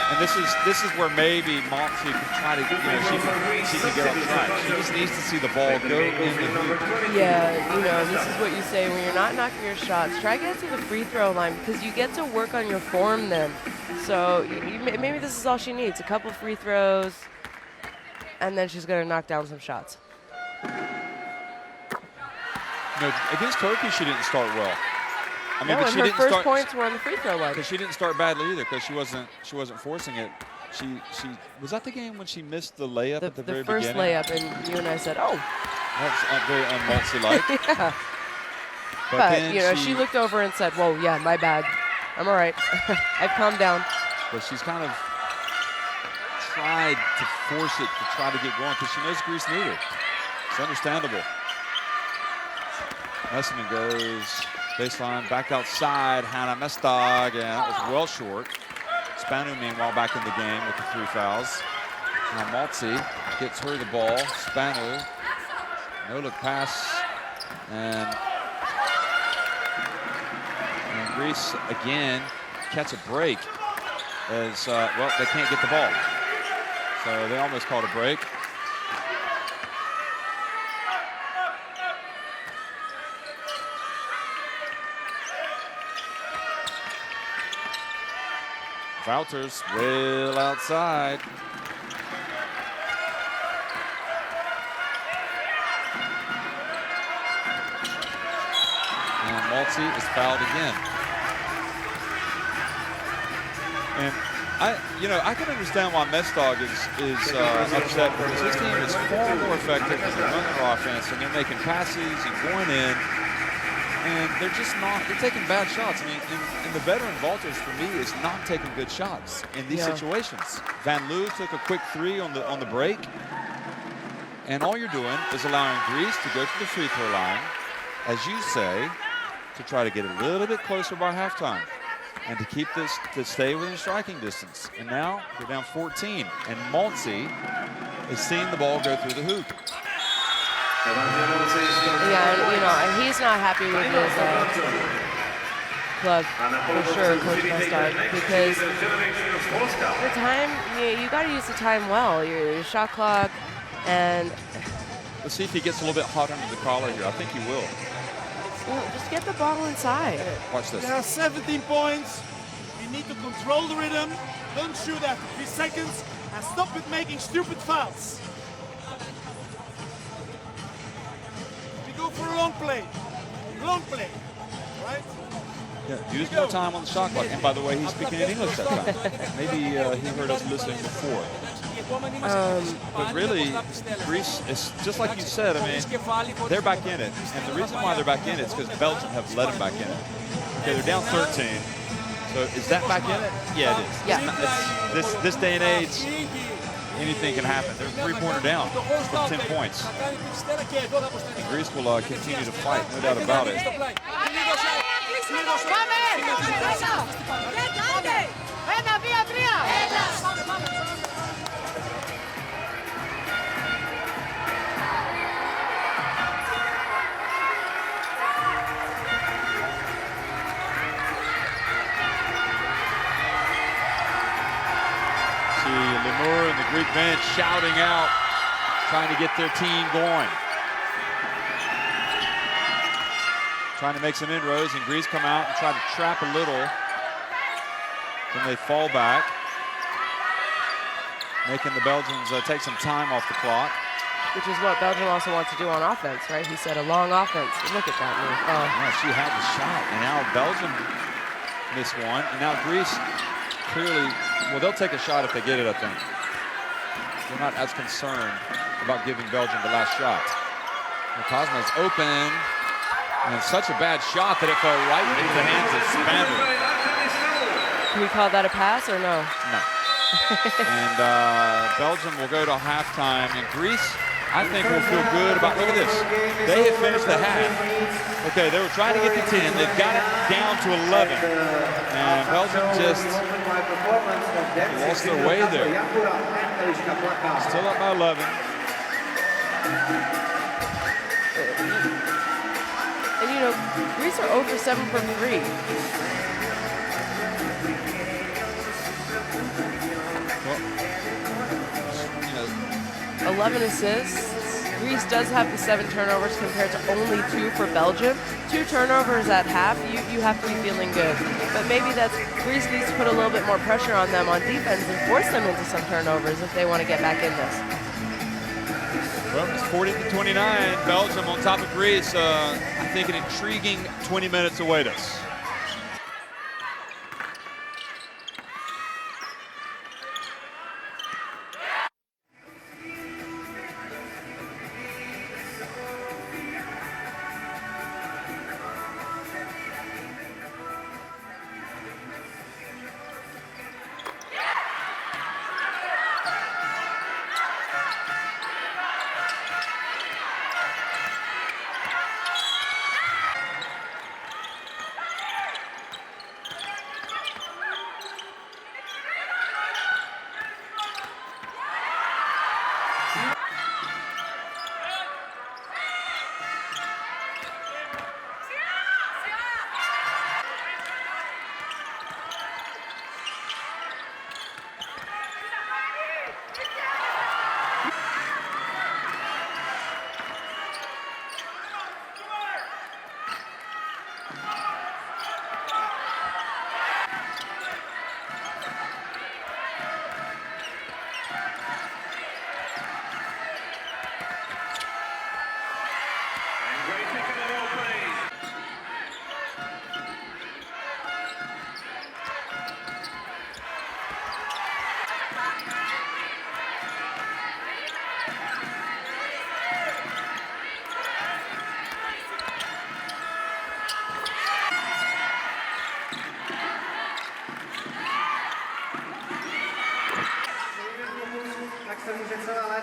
And this is where maybe Maltzy can try to, you know, she can get on track. She just needs to see the ball go in the hoop. Yeah, you know, this is what you say when you're not knocking your shots. Try to get to the free throw line because you get to work on your form then. So maybe this is all she needs, a couple free throws, and then she's going to knock down some shots. You know, against Turkey, she didn't start well. I mean, No, but and she her didn't first start, points were on the free throw line. because she didn't start badly either, because she wasn't forcing it. She was that the game when she missed the layup at the very first beginning? layup, and you and I said, oh. That's very un-Maltzy-like. Yeah. But you know, she looked over and said, whoa, yeah, my bad. I'm all right. I've calmed down. But she's kind of tried to force it to try to get going because she knows Greece need her. It's understandable. Messman goes baseline, back outside. Hannah Mestog, and that was well short. Spanu, meanwhile, back in the game with the 3 fouls. Now Maltzy gets her the ball. Spanu, no-look pass, and Greece again catch a break. as, well, they can't get the ball. So they almost called a break. Wouters well outside. And Maltzy is fouled again. And I can understand why Mestog is upset, because his team is far more effective when they're running their offense and they're making passes and going in. And they're just not, they're taking bad shots. I mean, and the veteran Walters, for me, is not taking good shots in these situations. Van Loo took a quick three on the break. And all you're doing is allowing Greece to go to the free throw line, as you say, to try to get a little bit closer by halftime and to keep this, to stay within striking distance. And now they're down 14. And Maltzy is seeing the ball go through the hoop. Yeah, and he's not happy with his club for sure, Coach Mestog, because the time, you got to use the time well, your shot clock, and let's see if he gets a little bit hot under the collar here. I think he will. Just get the ball inside. Watch this. There are 17 points. You need to control the rhythm. Don't shoot after 3 seconds, and stop with making stupid fouls. Go for a long play, right? Yeah, use more time on the shot clock. And by the way, he's speaking in English that time. Maybe he heard us listening before. But really, Greece is just like you said. I mean, they're back in it, and the reason why they're back in it is because Belgium have let them back in it. Okay, they're down 13. So is that back in it? Yeah, it is. Yeah. This day and age, anything can happen. They're 3-pointer down from 10 points. And Greece will continue to fight, no doubt about it. Lemur and the Greek bench shouting out, trying to get their team going. Trying to make some inroads, and Greece come out and try to trap a little. Then they fall back, making the Belgians take some time off the clock. Which is what Belgium also wants to do on offense, right? He said a long offense. Look at that move. Oh. Yeah, she had the shot, and now Belgium missed one, and now Greece clearly, well, they'll take a shot if they get it, I think. They're not as concerned about giving Belgium the last shot. Cosma's open, and it's such a bad shot that it fell right into the hands of Spander. Can we call that a pass or no? No. And Belgium will go to halftime, and Greece, I think, will feel good about, look at this. They have finished the half. Okay, they were trying to get to 10. They've got it down to 11. And Belgium just lost their way there. Still up by 11. And you know, Greece are 0 for 7 from 3. 11 assists. Greece does have the 7 turnovers compared to only 2 for Belgium. 2 turnovers at half, you have to be feeling good. But maybe that's, Greece needs to put a little bit more pressure on them on defense and force them into some turnovers if they want to get back in this. Well, it's 40-29. Belgium on top of Greece. I think an intriguing 20 minutes await us.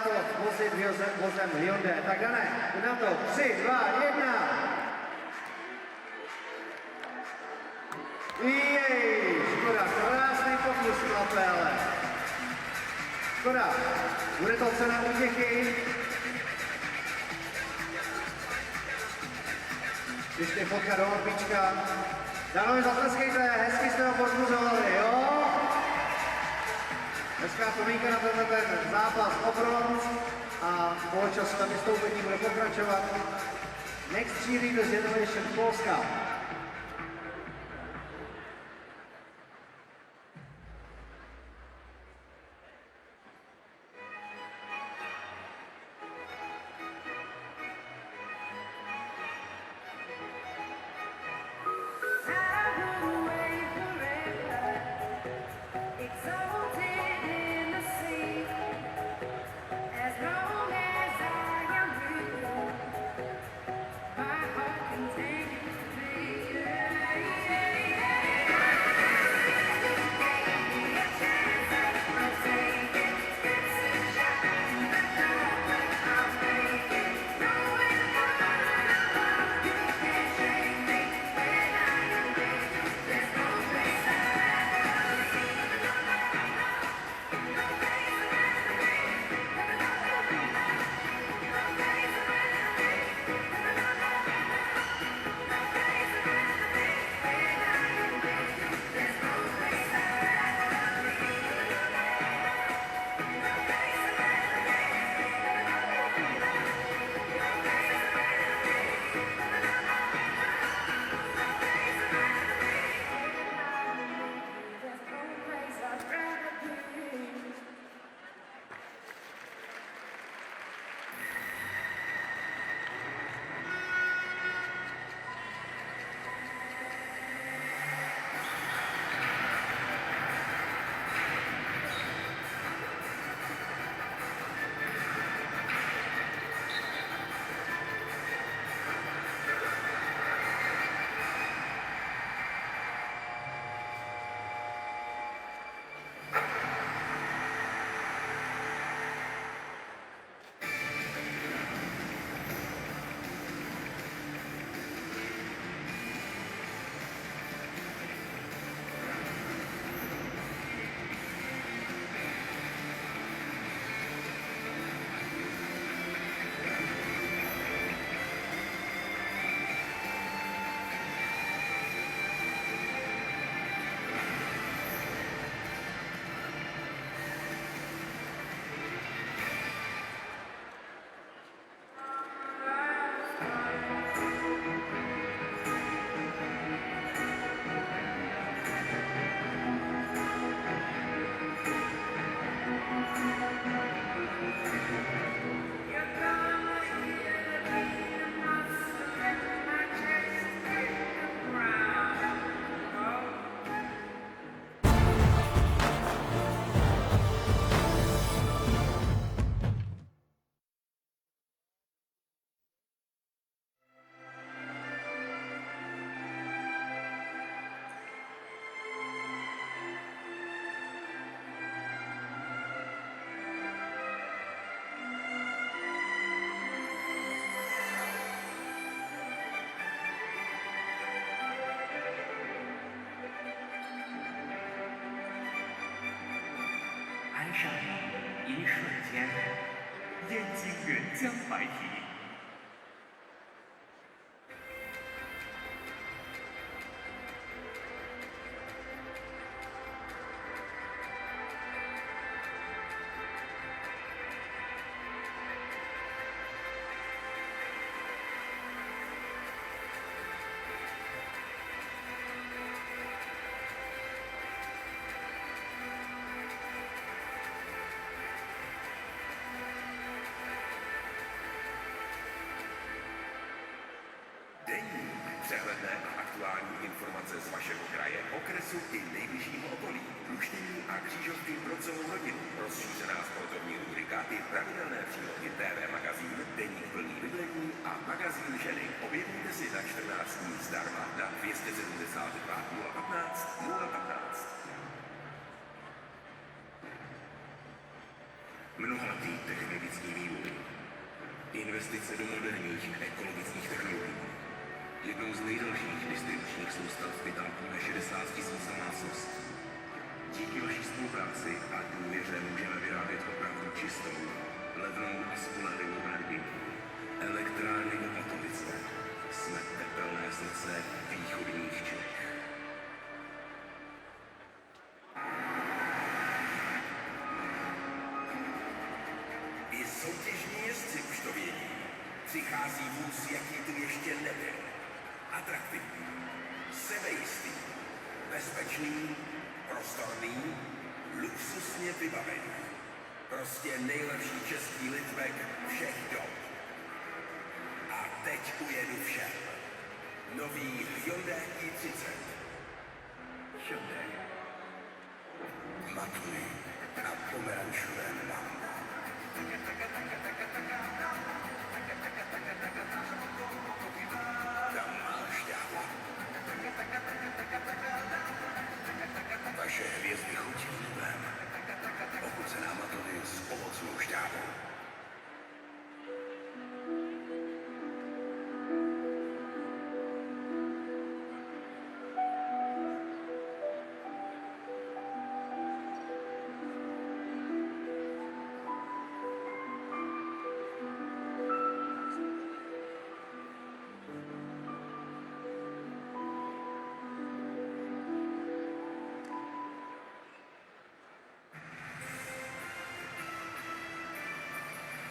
to vozit vozem Hyundai. Tak Dané, na to 3, 2, 1. Jej, škoda, krásný pokus chlape, ale škoda, bude to cena útěchy. Ještě fotka do opička. Dánovi, zatleskejte, hezky jste ho pozbuzovali, jo? Hezká pomínka na ten zápas o bronz a poločasové vystoupení bude pokračovat. Next Cheerleaders Generation Polska.上一瞬间，眼睛人将白体。Přehledné a aktuální informace z vašeho kraje, okresu i nejbližšího okolí. Luštění a křížovky pro celou rodinu. Rozšířená sportovní rubrika i pravidelné přílohy TV magazín, deník plný bydlení a magazín ženy. Objednejte si na 14 dní zdarma na 272 015 015. mnohatý technologický vývoj. Investice do moderních ekologických technologií. Jednou z nejdelších distribučních soustav vytápí na 60 000 domácností. Díky vaší spolupráci a důvěře můžeme vyrábět opravdu čistou, levnou a spolehlivou energii. Elektrárny v Atomice. Jsme tepelné srdce východních Čech. I soutěžní jezdci už to vědí. Přichází vůz, jaký tu ještě nebyl. Atraktivní, sebejistý, bezpečný, prostorný, luxusně vybavený. Prostě nejlepší český liftback všech dob. A teď ujedu všem. Nový Hyundai i30. Hyundai. Matný na pomerančovém Lambo. Tam máš šťávu. Vaše hvězdy chutí v novém. Pokud se nám Matovi s ovocnou šťávou.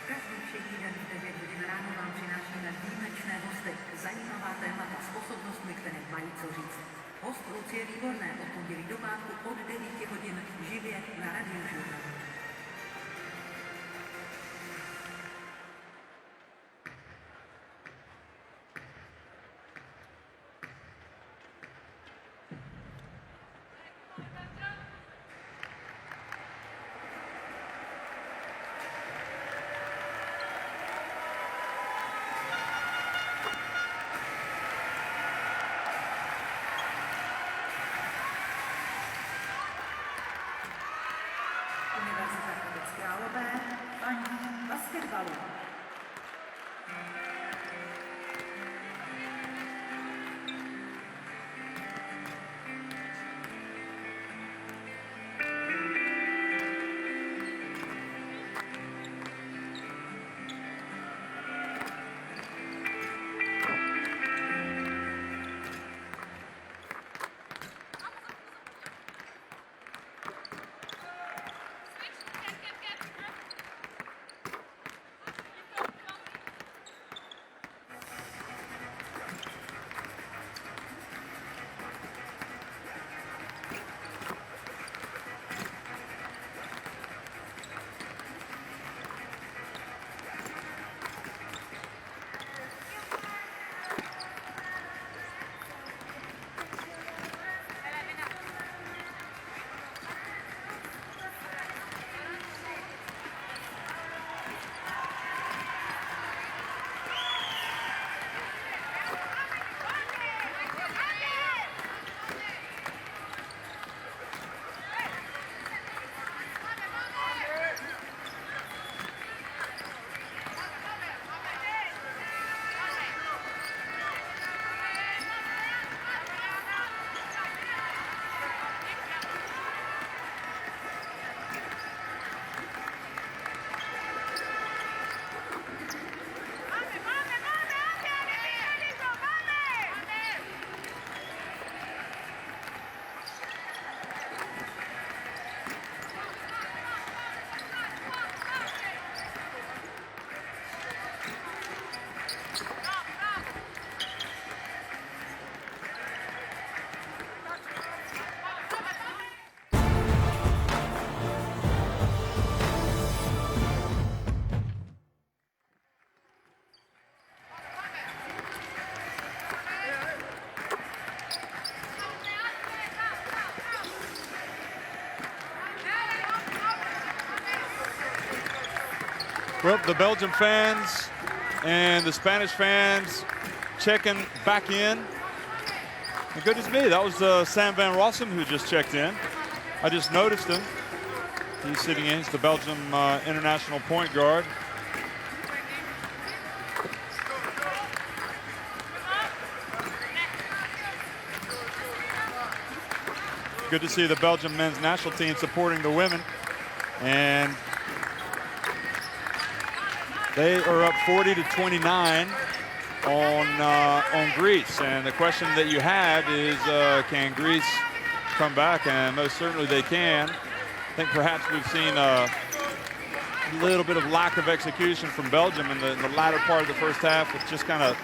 Každý všední den v 9 hodin ráno vám přinášíme výjimečné hosty, zajímavá témata s osobnostmi, které mají co říct. Host Lucie Výborné od pondělí do pátku od 9 hodin živě na Radiožurnálu. Univerzita Hradec Králové, paní basketbalu. Well, the Belgian fans and the Spanish fans checking back in. And goodness me, that was Sam Van Rossum who just checked in. I just noticed him. He's sitting in. He's the Belgium international point guard. Good to see the Belgium men's national team supporting the women. And they are up 40-29 on Greece. And the question that you have is, can Greece come back? And most certainly they can. I think perhaps we've seen a little bit of lack of execution from Belgium in the latter part of the first half, which just kind of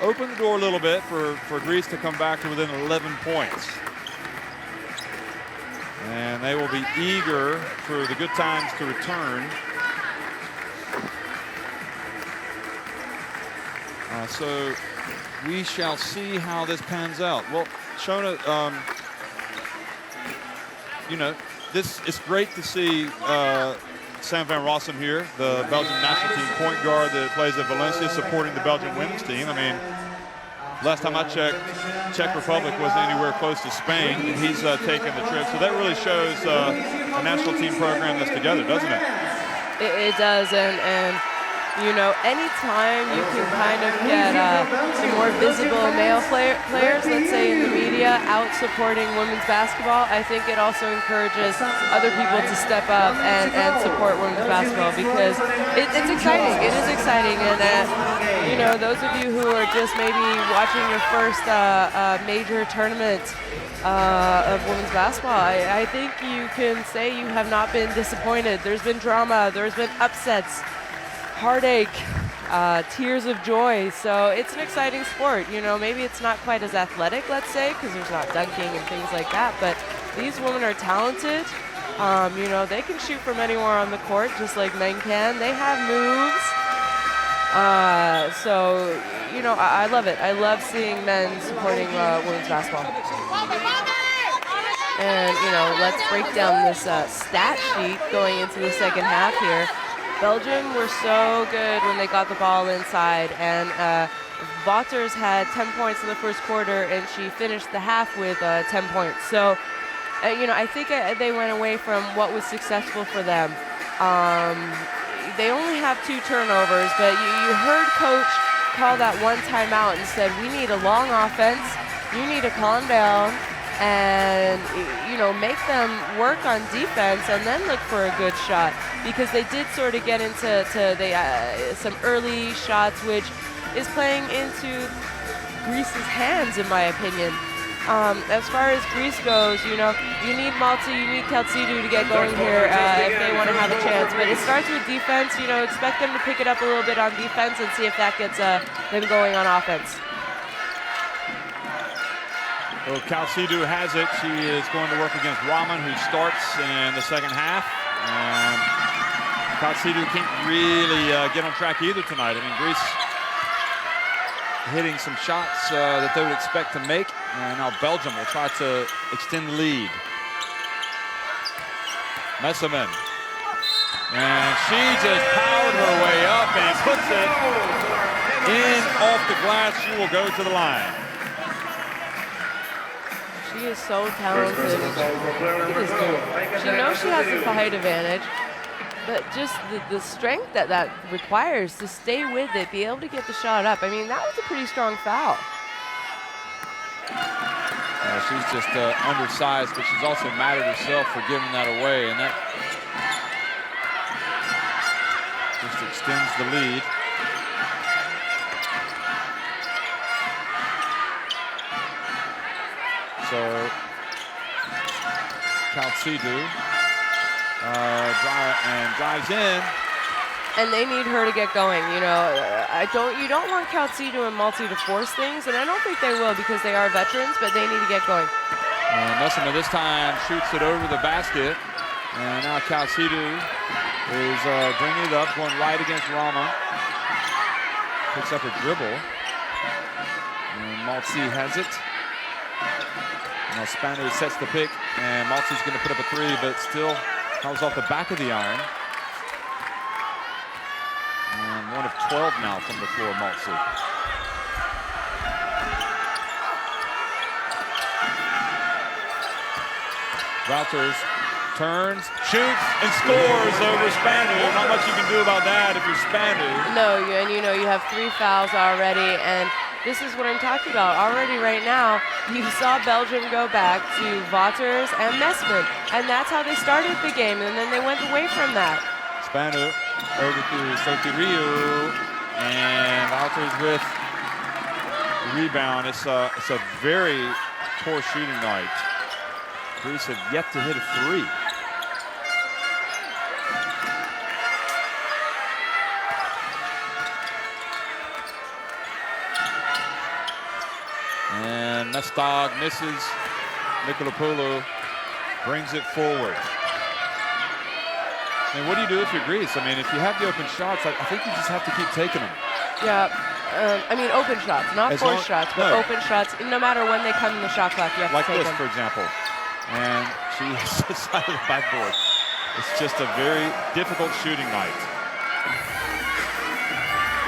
opened the door a little bit for Greece to come back to within 11 points. And they will be eager for the good times to return. So we shall see how this pans out. Well, Shona, you know, it's great to see Sam van Rossum here, the Belgian national team point guard that plays at Valencia, supporting the Belgian women's team. I mean, last time I checked, Czech Republic wasn't anywhere close to Spain, and he's taken the trip. So that really shows a national team program that's together, doesn't it? It does, and you know, anytime you can kind of get some more visible male players, let's say in the media, out supporting women's basketball, I think it also encourages other people to step up and support women's basketball, because it's exciting. It is exciting, and you know, those of you who are just maybe watching your first major tournament of women's basketball, I think you can say you have not been disappointed. There's been drama, there's been upsets, heartache, tears of joy. So it's an exciting sport. You know, maybe it's not quite as athletic, let's say, because there's not dunking and things like that, but these women are talented. You know, they can shoot from anywhere on the court, just like men can. They have moves. So, you know, I love it. I love seeing men supporting women's basketball. And, you know, let's break down this stat sheet going into the second half here. Belgium were so good when they got the ball inside, and Wouters had 10 points in the first quarter, and she finished the half with 10 points. So, you know, I think they went away from what was successful for them. They only have 2 turnovers, but you heard Coach call that one timeout and said, we need a long offense, you need to calm down, and, you know, make them work on defense and then look for a good shot, because they did sort of get into some early shots, which is playing into Greece's hands, in my opinion. As far as Greece goes, you know, you need Malti, you need Kaltsidou to get going here if they want to have a chance. But it starts with defense. You know, expect them to pick it up a little bit on defense and see if that gets them going on offense. Well, Kaltsidou has it. She is going to work against Rahman, who starts in the second half. And Kaltsidou can't really get on track either tonight. I mean, Greece hitting some shots that they would expect to make. And now Belgium will try to extend the lead. Messerman. And she just powered her way up and puts it in off the glass. She will go to the line. She is so talented. Look at this dude. She knows she has the height advantage, but just the strength that requires to stay with it, be able to get the shot up. I mean, that was a pretty strong foul. She's just undersized, but she's also mad at herself for giving that away, and that just extends the lead. So Kaltsidou drives in. And they need her to get going. You know, you don't want Kaltsidou and Malti to force things, and I don't think they will, because they are veterans, but they need to get going. Messina this time shoots it over the basket, and now Kaltsidou is bringing it up, going right against Rama. Picks up a dribble, and Malti has it. Now Spano sets the pick, and Malti's going to put up a 3, but still comes off the back of the iron. And 1 of 12 now from the floor, Malti. Wouters turns, shoots, and scores over Spanu. Not much you can do about that if you're Spanu. No, and you know you have 3 fouls already, and this is what I'm talking about. Already right now, you saw Belgium go back to Wouters and Messman, and that's how they started the game, and then they went away from that. Spanu over to Sotirio, and Wouters with the rebound. It's a very poor shooting night. Greece have yet to hit a 3. And Mestag misses. Nikolapoulou brings it forward. And what do you do if you're Greece? I mean, if you have the open shots, I think you just have to keep taking them. Yeah, I mean open shots, not forced shots, but no. open shots. No matter when they come in the shot clock, you have Like to take this, them. for example. And she sits out of the backboard. It's just a very difficult shooting night.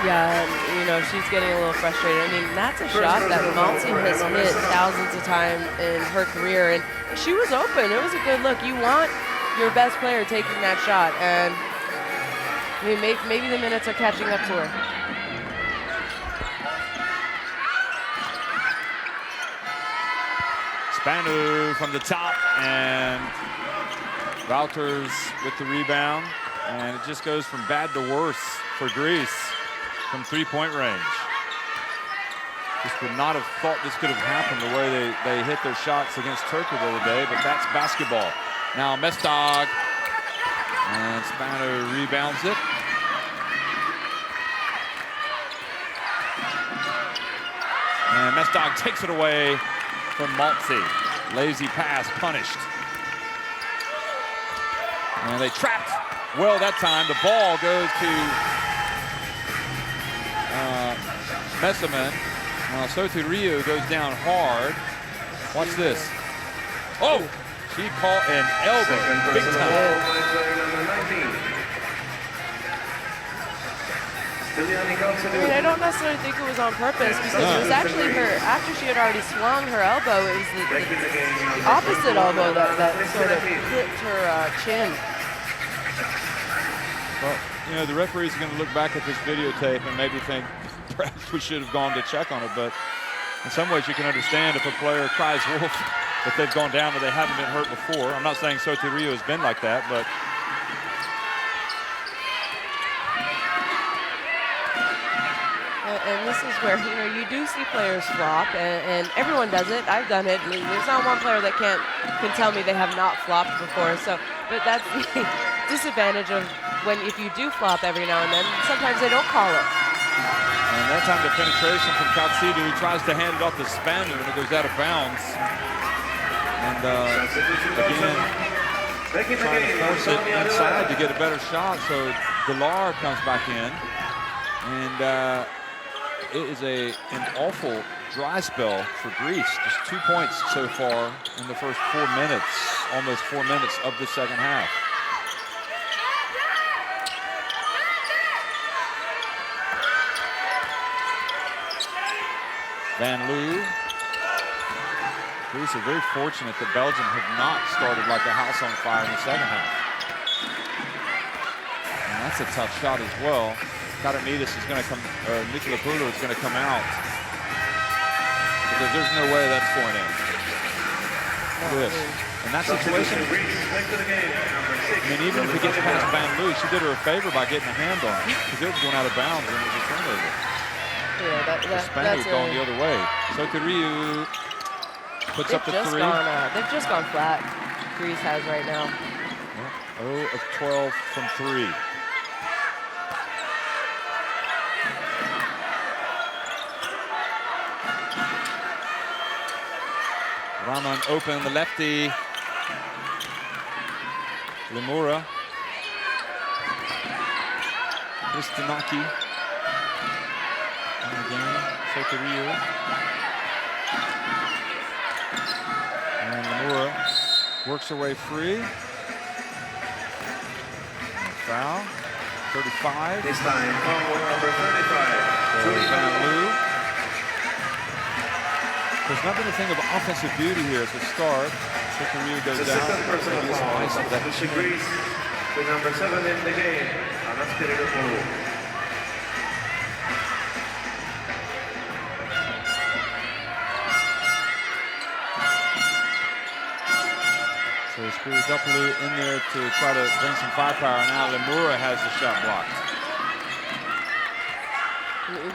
Yeah, and you know, she's getting a little frustrated. I mean, that's a shot that Maltzy has hit thousands of times in her career, and she was open. It was a good look. You want your best player taking that shot, and I mean, maybe the minutes are catching up to her. Spanu from the top, and Wouters with the rebound, and it just goes from bad to worse for Greece from 3-point range. Just would not have thought this could have happened the way they hit their shots against Turkey the other day, but that's basketball. Now Mestag, and Spanu rebounds it. And Mestag takes it away from Maltzy. Lazy pass punished. And they trapped well that time. The ball goes to Messaman. Now Sotirio goes down hard. Watch this. Oh! She caught an elbow. Big time. I mean, I don't necessarily think it was on purpose because it was actually her, after she had already swung her elbow, it was the opposite elbow that sort of clipped her chin. Well, you know, the referees are going to look back at this videotape and maybe think perhaps we should have gone to check on it, but in some ways you can understand if a player cries wolf that they've gone down or they haven't been hurt before. I'm not saying Sotirio has been like that, but and this is where, you know, you do see players flop, and everyone does it. I've done it. There's not one player that can tell me they have not flopped before. So, but that's the disadvantage of if you do flop every now and then, sometimes they don't call it. And that time the penetration from Katsidu, who tries to hand it off to Spanu, and it goes out of bounds. And again, trying to force it inside to get a better shot. So Delar comes back in, and it is an awful dry spell for Greece. Just 2 points so far in the first 4 minutes, almost 4 minutes of the second half. Van Loo. Greece are very fortunate that Belgium have not started like a house on fire in the second half. And that's a tough shot as well. Karamidis is going to come, or Nikolapoulou is going to come out. Because there's no way that's going in. This. In that situation, I mean, even if he gets past Van Loo, she did her a favor by getting a hand on it. Because it was going out of bounds and it was a turnover. Yeah, That's going the other way. Sotirio puts up the 3. They've just gone flat. Greece has right now. 0 of 12 from 3. Raman open, the lefty. Lemura. Kristinaki. And again, Sotirio. And Lemura works her way free. And foul. 35. This time, foul number 35. Van Loo. There's not been a thing of offensive beauty here at the start. Career goes down. Maybe some ice on that chin. Greece, the number 7 in the game, Anaspiridopoulou. So Spiridopoulou in there to try to bring some firepower. Now Lemura has the shot blocked.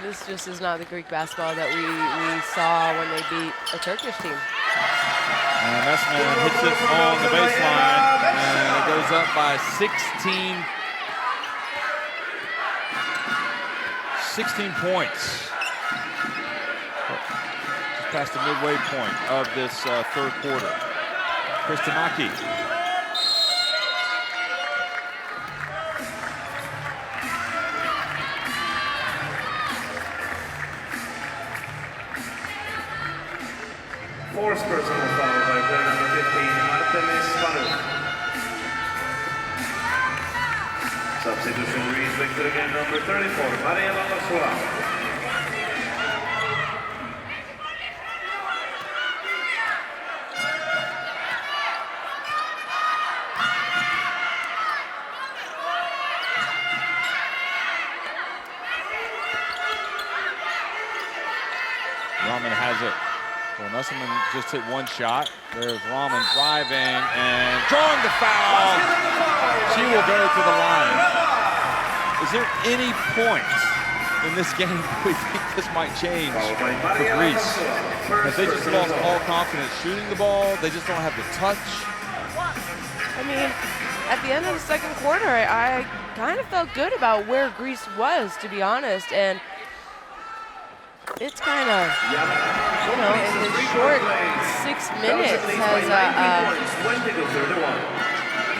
This just is not the Greek basketball that we saw when they beat a Turkish team. And Messman hits it on the baseline, and it goes up by 16 points. Just past the midway point of this third quarter. Kristinaki. Fourth personal foul by player number 15, Artemis Panu. Substitution Greece victory again number 34, Mariela Lasula. Rahman has it. Well, Messerman just hit one shot. There's Rahman driving and drawing the foul. She will go to the line. Is there any point in this game we think this might change for Greece? Have they just lost all confidence shooting the ball? They just don't have the touch? I mean, at the end of the second quarter, I kind of felt good about where Greece was, to be honest. And it's kind of, you know, in this short 6 minutes has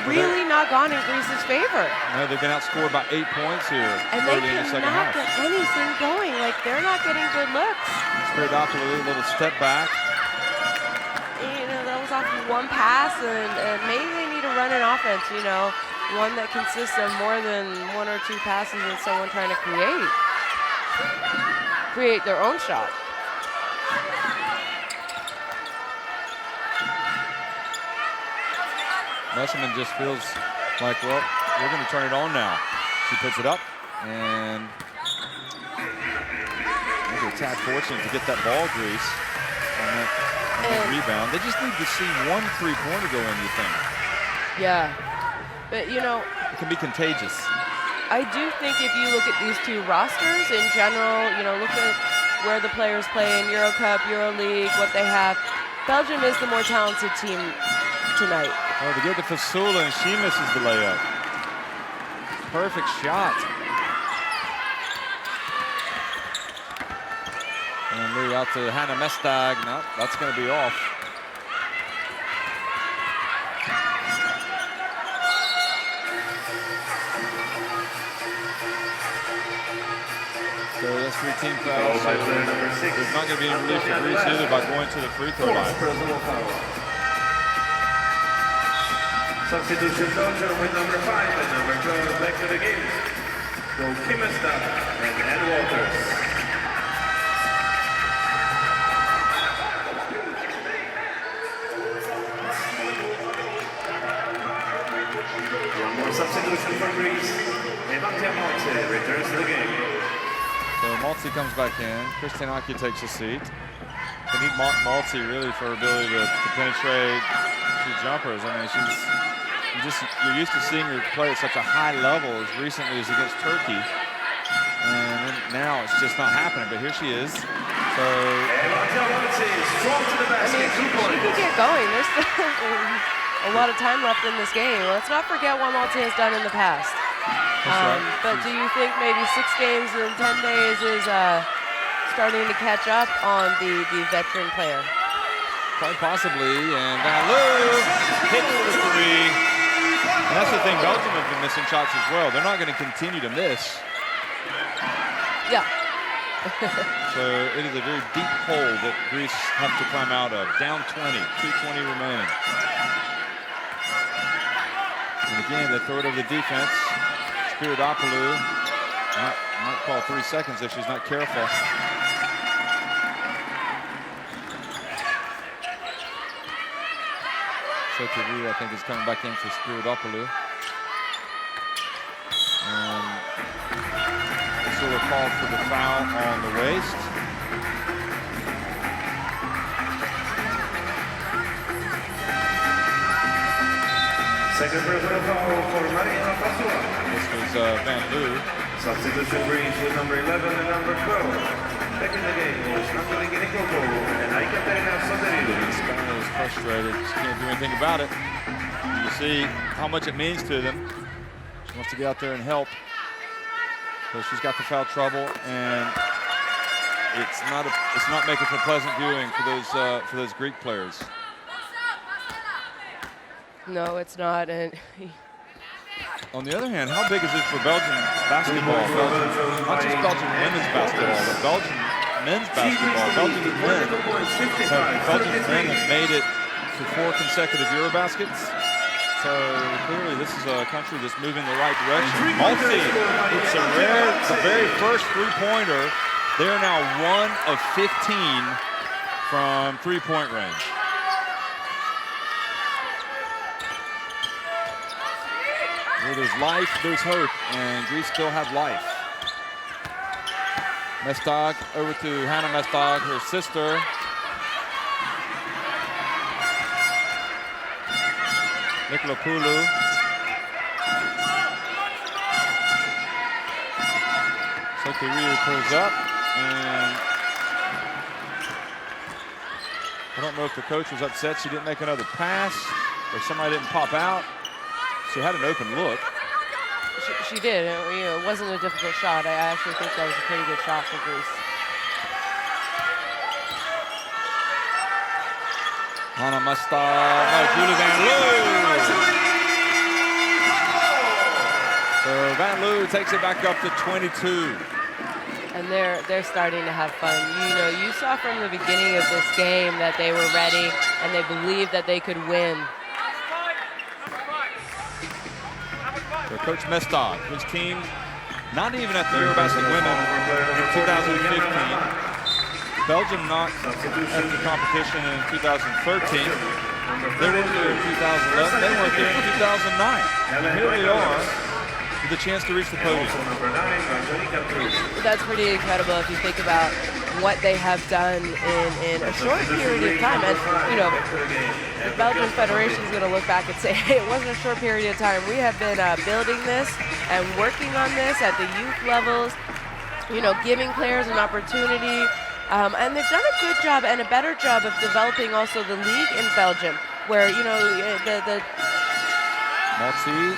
really not gone in Greece's favor. No, they've been outscored by 8 points here And they early in the second cannot half. get anything going. Like, they're not getting good looks. Spiridopoulou, a little step back. You know, that was off one pass, and maybe they need to run an offense, you know, one that consists of more than 1 or 2 passes and someone trying to create their own shot. Messerman just feels like, well, we're going to turn it on now. She puts it up, and maybe a tad fortunate to get that ball, Greece, on that rebound. They just need to see one three-pointer go in, you think? Yeah, but you know, it can be contagious. I do think if you look at these two rosters in general, you know, look at where the players play in Euro Cup, Euro League, what they have. Belgium is the more talented team tonight. Oh, they get to Fasula, and she misses the layup. Perfect shot. And Lee out to Hannah Mestag. No, that's going to be off. So that's 3 team fouls. So there's not going to be any relief for Greece either by going to the free throw line. Substitution Belgium with number 5 and number 12 back to the game. Go Kimesta and Ed Walters. One more substitution for Greece. Evantia Monte returns to the game. So Maltzy comes back in. Kristinaki takes a seat. They need Maltzy really for her ability to penetrate, shoot jumpers. I mean, you're used to seeing her play at such a high level as recently as against Turkey. And now it's just not happening, but here she is. So Evantia Monte strong to the basket. She can get going. There's still a lot of time left in this game. Let's not forget what Maltzy has done in the past. But do you think maybe 6 games in 10 days is starting to catch up on the veteran player? quite possibly. And Lou hits the three. And that's the thing, Belgium have been missing shots as well. They're not going to continue to miss. Yeah. So it is a very deep hole that Greece have to climb out of. Down 20, 2:20 remaining. And again, they throw it over the defense. Spiridopoulou might call 3 seconds if she's not careful. Sotiru, I think, is coming back in for Spiridopoulou. And sort of called for the foul on the waist. Second personal foul for Mariana Pasua. This was Van Loo. Substitution brings with number 11 and number 12. Back in the game was Natalie Ginikoko and Aikaterina Soterilu. This guy is frustrated. She can't do anything about it. You see how much it means to them. She wants to get out there and help. So she's got the foul trouble, and it's not making for pleasant viewing for those Greek players. No, it's not. And on the other hand, how big is this for Belgian basketball? Not just Belgian women's basketball, but Belgian men's basketball. Belgian men have made it to 4 consecutive EuroBaskets. So clearly this is a country that's moving in the right direction. Maltby, it's the very first three-pointer. They're now 1 of 15 from three-point range. Where there's life, there's hope, and Greece still have life. Mestag over to Hannah Mestag, her sister. Nikolapoulou. Sotiru pulls up, and I don't know if the coach was upset she didn't make another pass or somebody didn't pop out. She had an open look. she did. It wasn't a difficult shot. I actually think that was a pretty good shot for Greece. Hannah Mestag, no, Julie Van Loo. So Van Loo takes it back up to 22. And they're starting to have fun. You saw from the beginning of this game that they were ready and they believed that they could win. So Coach Mestag, his team, not even at the EuroBasket Women in 2015. Belgium not at the competition in 2013. They weren't there in 2011. They weren't there in 2009. And here they are with a chance to reach the podium. That's pretty incredible if you think about what they have done in a short period of time. And, the Belgian Federation is going to look back and say, hey, it wasn't a short period of time. We have been building this and working on this at the youth levels, giving players an opportunity. And they've done a good job and a better job of developing also the league in Belgium, where, the Maltby.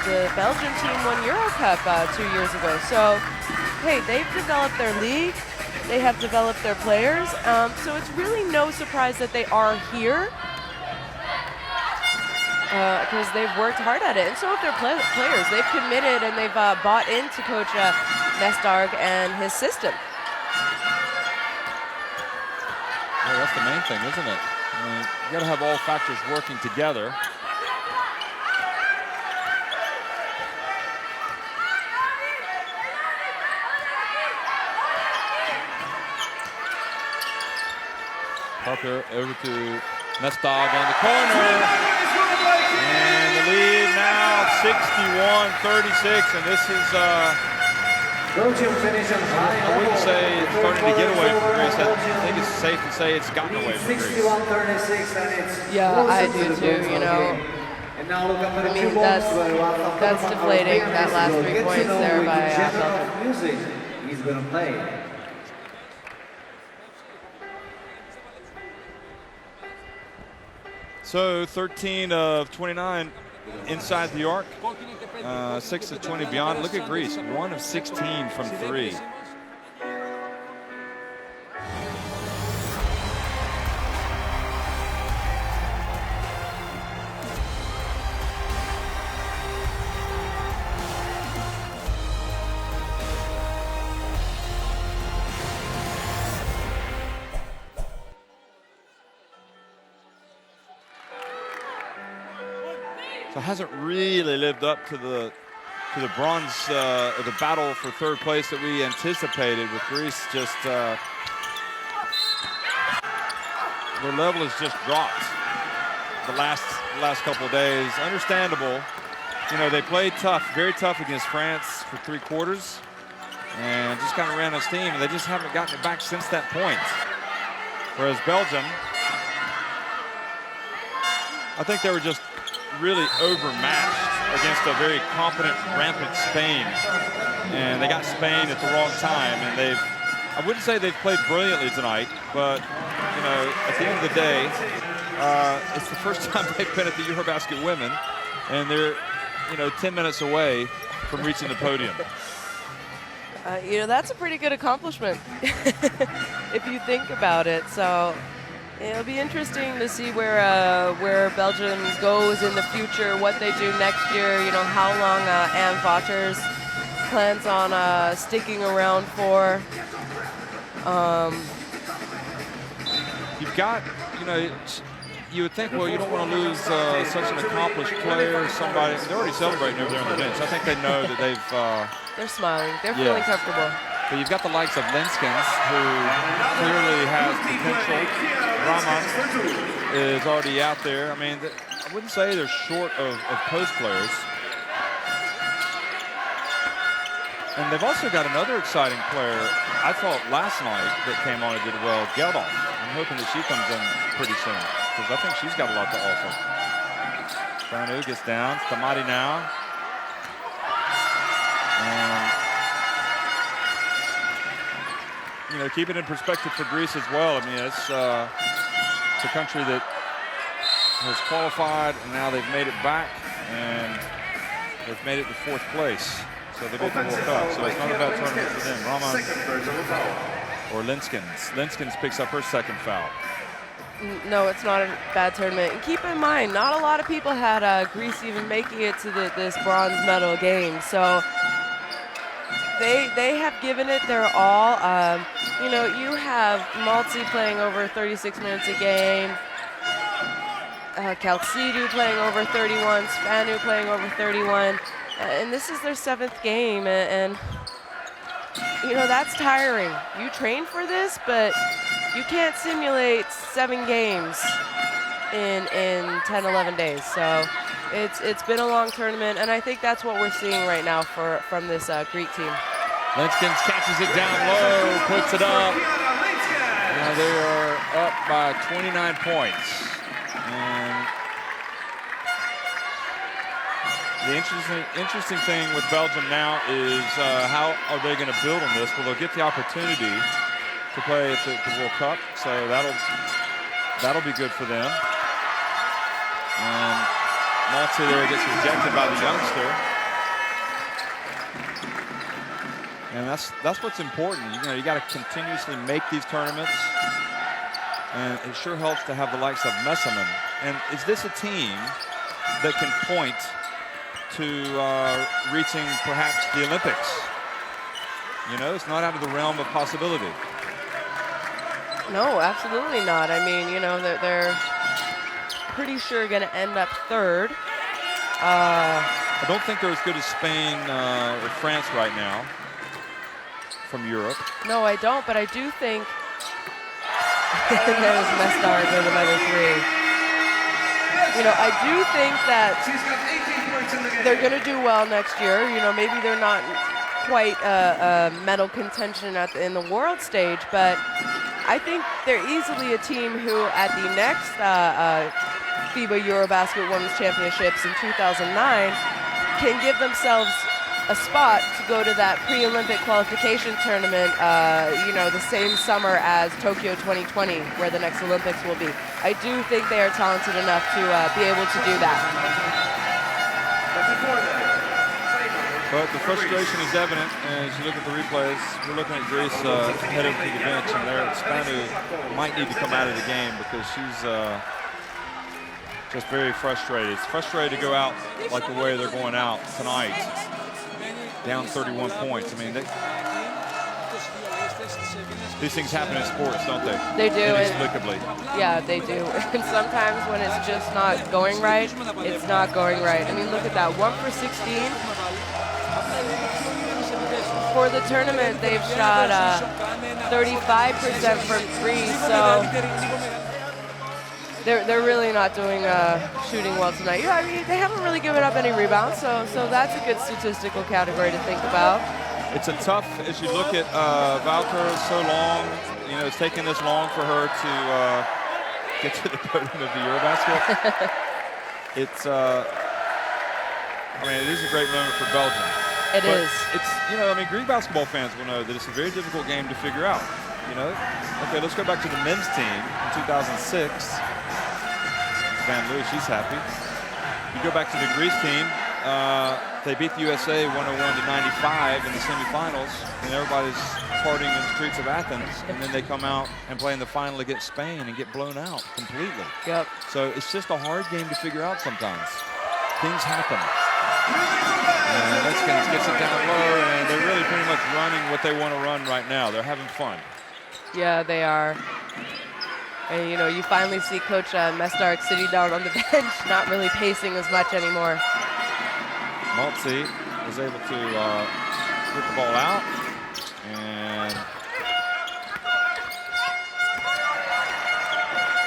The Belgian team won Euro Cup 2 years ago. So, hey, they've developed their league. They have developed their players. So it's really no surprise that they are here because they've worked hard at it. And so have their players. They've committed and they've bought into Coach Mestag and his system. Well, that's the main thing, isn't it? I mean, you got to have all factors working together. Parker over to Mestag on the corner. And the lead now 61-36, and this is Belgium finish on high. I wouldn't say it's starting to get away from Greece. I think it's safe to say it's gotten away from Greece. 61-36, and it's Yeah, I do too, And now look up at the two that's deflating, that last 3 points there by Belgium. Music he's going to play. So 13 of 29 inside the arc, 6 of 20 beyond. Look at Greece, 1 of 16 from 3. So hasn't really lived up to the bronze, the battle for third place that we anticipated, with Greece just their level has just dropped the last couple of days. Understandable. You know, they played tough, very tough against France for 3 quarters and just kind of ran on steam, and they just haven't gotten it back since that point. Whereas Belgium, I think they were just really overmatched against a very competent, rampant Spain. And they got Spain at the wrong time, and I wouldn't say they've played brilliantly tonight, but, you know, at the end of the day, it's the first time they've been at the EuroBasket Women, and they're, you know, 10 minutes away from reaching the podium. You know, that's a pretty good accomplishment if you think about it. So it'll be interesting to see where Belgium goes in the future, what they do next year, you know, how long Anne Vauters plans on sticking around for. You've got, you know, you would think, well, you don't want to lose such an accomplished player, somebody. They're already celebrating over there on the bench. I think they know that they're smiling. They're feeling comfortable. But you've got the likes of Linskens, who clearly has potential. Rama is already out there. I mean, I wouldn't say they're short of post players. And they've also got another exciting player, I thought, last night that came on and did well, Geldof. I'm hoping that she comes in pretty soon, because I think she's got a lot to offer. Banu gets down. Tamati now. And, you know, keep it in perspective for Greece as well. I mean, it's a country that has qualified, and now they've made it back, and they've made it to 4th place. So they get the World Cup. So it's not a bad tournament for them. Raman or Linskens. Linskens picks up her 2nd foul. No, it's not a bad tournament. And keep in mind, not a lot of people had Greece even making it to this bronze medal game. So they have given it their all. You know, you have Maltzy playing over 36 minutes a game. Kalsidou playing over 31. Spanu playing over 31. And this is their 7th game, and you know, that's tiring. You train for this, but you can't simulate 7 games in 10, 11 days. So it's been a long tournament, and I think that's what we're seeing right now from this Greek team. Linskens catches it down low, puts it up. Now they are up by 29 points. And the interesting thing with Belgium now is how are they going to build on this? Well, they'll get the opportunity to play at the World Cup, so that'll be good for them. And Maltzy there gets rejected by the youngster, and that's what's important. You know, you got to continuously make these tournaments, and it sure helps to have the likes of Messaman. And is this a team that can point to reaching perhaps the Olympics? You know, it's not out of the realm of possibility. No, absolutely not. I mean, you know, they're pretty sure going to end up 3rd. I don't think they're as good as Spain or France right now from Europe. No, I don't, but I do think there's Mestard with another 3. You know, I do think that they're going to do well next year. You know, maybe they're not quite medal contention in the world stage, but I think they're easily a team who, at the next FIBA EuroBasket Women's Championships in 2009, can give themselves a spot to go to that pre-Olympic qualification tournament, you know, the same summer as Tokyo 2020, where the next Olympics will be. I do think they are talented enough to be able to do that. But the frustration is evident as you look at the replays. We're looking at Greece heading to the bench, and there Spanu might need to come out of the game because she's just very frustrated. It's frustrated to go out like the way they're going out tonight, down 31 points. I mean, these things happen in sports, don't they? They do. Inexplicably. Yeah, they do. And sometimes when it's just not going right, it's not going right. I mean, look at that, 1 for 16. For the tournament, they've shot 35% from 3, so they're really not doing shooting well tonight. Yeah, I mean, they haven't really given up any rebounds, so that's a good statistical category to think about. It's a tough, as you look at Valter, so long, you know, it's taken this long for her to get to the podium of the EuroBasket. It's, I mean, it is a great moment for Belgium. It is. It's, you know, I mean, Greek basketball fans will know that it's a very difficult game to figure out. You know, okay, let's go back to the men's team in 2006. Van Loo, she's happy. You go back to the Greece team. They beat the USA 101-95 in the semifinals, and everybody's partying in the streets of Athens. And then they come out and play in the final against Spain and get blown out completely. Yep. So it's just a hard game to figure out sometimes. Things happen. And Letskins gets it down low, and they're really pretty much running what they want to run right now. They're having fun. Yeah, they are. And, you know, you finally see Coach Mestark sitting down on the bench, not really pacing as much anymore. Maltzy is able to get the ball out, and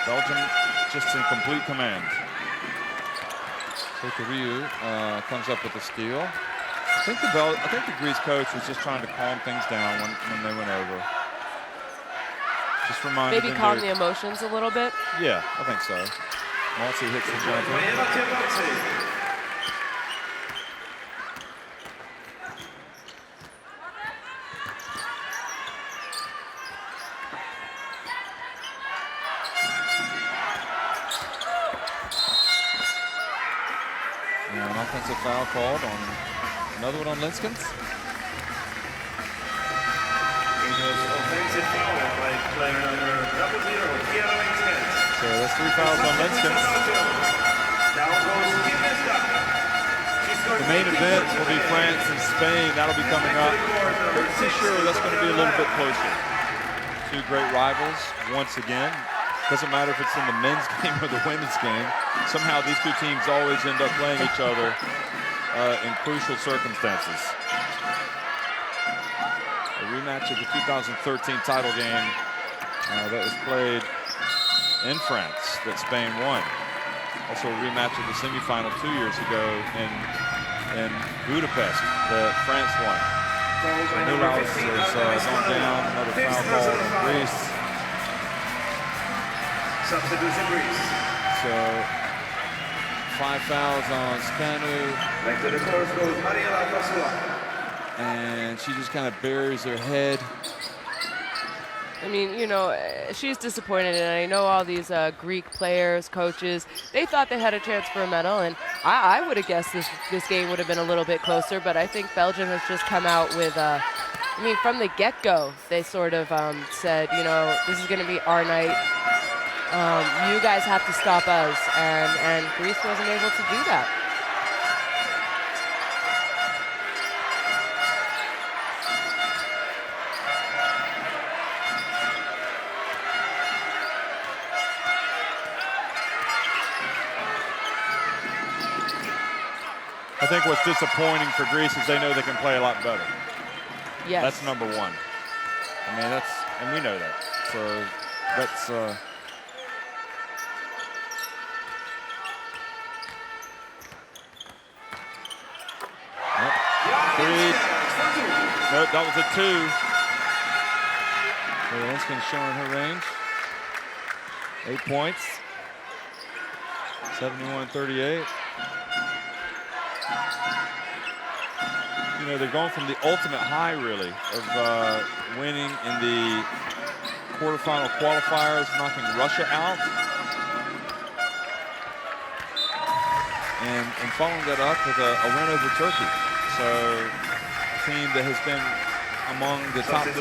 Belgium just in complete command. Ryu comes up with a steal. I think the Greece coach was just trying to calm things down when they went over. Just reminded maybe calm the emotions a little bit. Yeah, I think so. Maltzy hits the jumper. An offensive foul called on another one on Letskins. Offensive foul by player number 00, So that's 3 fouls on Letskins. The main event will be France and Spain. That'll be coming up. Pretty sure that's going to be a little bit closer. Two great rivals once again. Doesn't matter if it's in the men's game or the women's game. Somehow these two teams always end up playing each other in crucial circumstances. A rematch of the 2013 title game that was played in France that Spain won. Also a rematch of the semifinal 2 years ago in Budapest that France won. Nulaus has gone down, another foul call on Greece. Substitutes in Greece. So 5 fouls on Scanu. Back to the court goes Mariela Kosula. And she just kind of buries her head. I mean, you know, she's disappointed, and I know all these Greek players, coaches, they thought they had a chance for a medal, and I would have guessed this game would have been a little bit closer, but I think Belgium has just come out with, I mean, from the get-go, they sort of said, you know, this is going to be our night. You guys have to stop us, and Greece wasn't able to do that. I think what's disappointing for Greece is they know they can play a lot better. Yes. That's number one. I mean, and we know that. So that's, three. Nope, that was a 2. So Letskins showing her range. 8 points. 71-38. You know, they're going from the ultimate high, really, of winning in the quarterfinal qualifiers, knocking Russia out. And following that up with a win over Turkey. So a team that has been among the top teams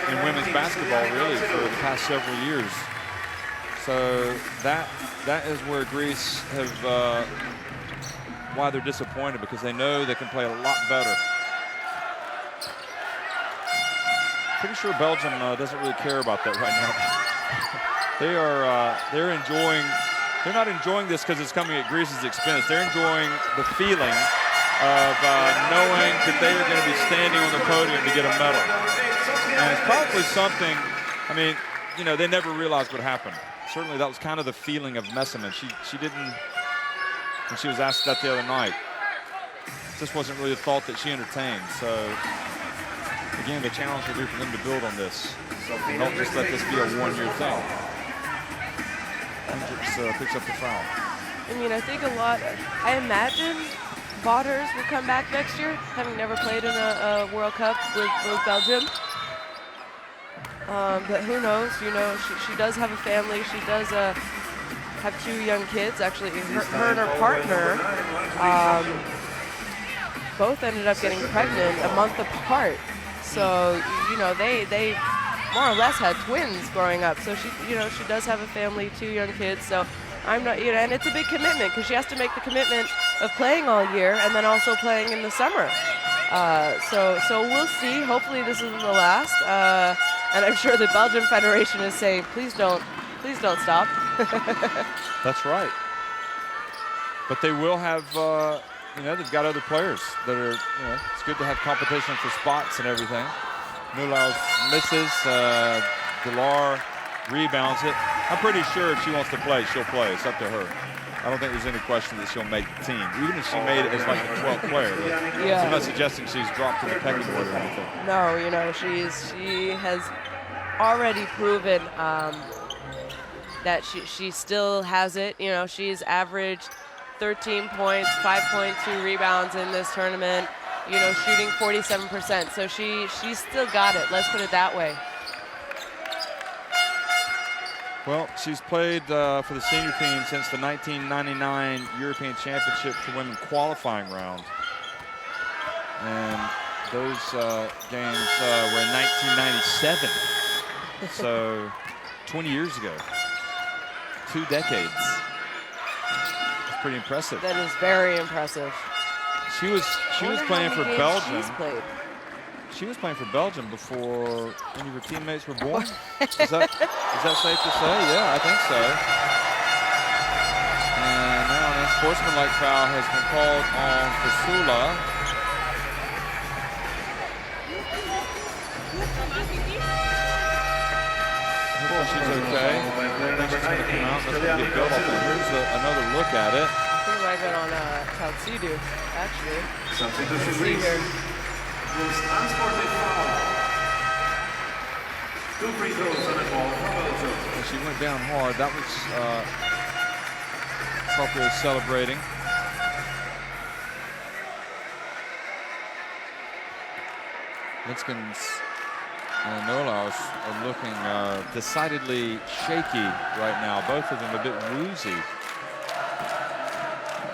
in women's basketball, really, for the past several years. So that is where Greece have, why they're disappointed, because they know they can play a lot better. Pretty sure Belgium doesn't really care about that right now. They're not enjoying this because it's coming at Greece's expense. They're enjoying the feeling of knowing that they are going to be standing on the podium to get a medal. And it's probably something, I mean, you know, they never realized what happened. certainly that was kind of the feeling of Messerman. She didn't, when she was asked that the other night, this wasn't really a thought that she entertained. So again, the challenge will be for them to build on this. And don't just let this be a one-year thing. Hendricks picks up the foul. I mean, I think a lot, I imagine Waters will come back next year, having never played in a World Cup with Belgium. But who knows, you know, she does have a family. She does have 2 young kids. Actually, her and her partner both ended up getting pregnant a month apart. So, you know, they more or less had twins growing up. So she, you know, she does have a family, 2 young kids. So I'm not, you know, and it's a big commitment because she has to make the commitment of playing all year and then also playing in the summer. So we'll see. Hopefully this isn't the last. And I'm sure the Belgian Federation is saying, please don't stop. That's right. But they will have, you know, they've got other players that are, you know, it's good to have competition for spots and everything. Neulaus misses, Delar rebounds it. I'm pretty sure if she wants to play, she'll play. It's up to her. I don't think there's any question that she'll make the team, even if she made it as like the 12th player. Yeah. I'm not suggesting she's dropped to the pecking order or anything. No, you know, she has already proven that she still has it. You know, she's averaged 13 points, 5.2 rebounds in this tournament. You know, shooting 47%. So she's still got it. Let's put it that way. Well, she's played for the senior team since the 1999 European Championship for Women qualifying round. And those games were in 1997. So 20 years ago. 2 decades. It's pretty impressive. That is very impressive. She was playing for Belgium. She's played. She was playing for Belgium before any of her teammates were born. Is that safe to say? Yeah, I think so. And now an unsportsmanlike foul has been called on Fasula. Hopefully she's okay. She's going to come out. That's going to get built off. Here's another look at it. I think I got on Taltsidu, actually. Let's see here. And she went down hard. That was appropriately celebrating. Linskens and Neulaus are looking decidedly shaky right now. Both of them a bit woozy.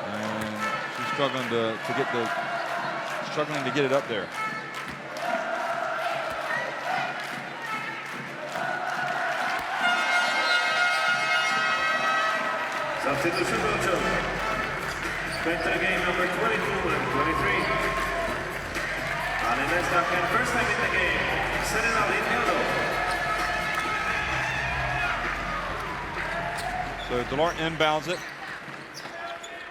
And she's struggling to get it up there. Substitution Belgium. Back to the game number 22 and 23. And let's start again. First time in the game. Serena Lindhildo. So Delar inbounds it.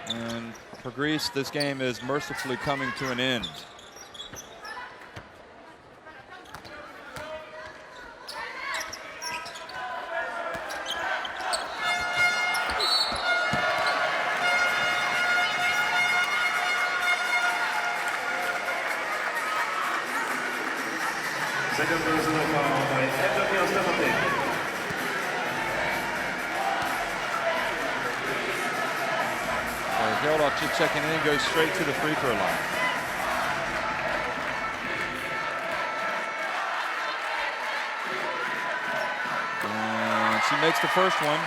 And for Greece, this game is mercifully coming to an end. Second personal foul by Edgar Stamati. Geldofsky checking in, goes straight to the free throw line. And she makes the first one.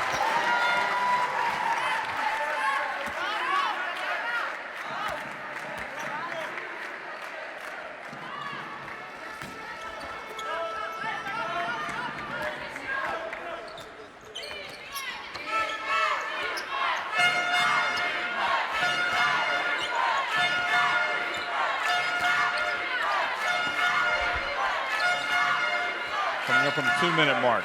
Coming up on the 2-minute mark.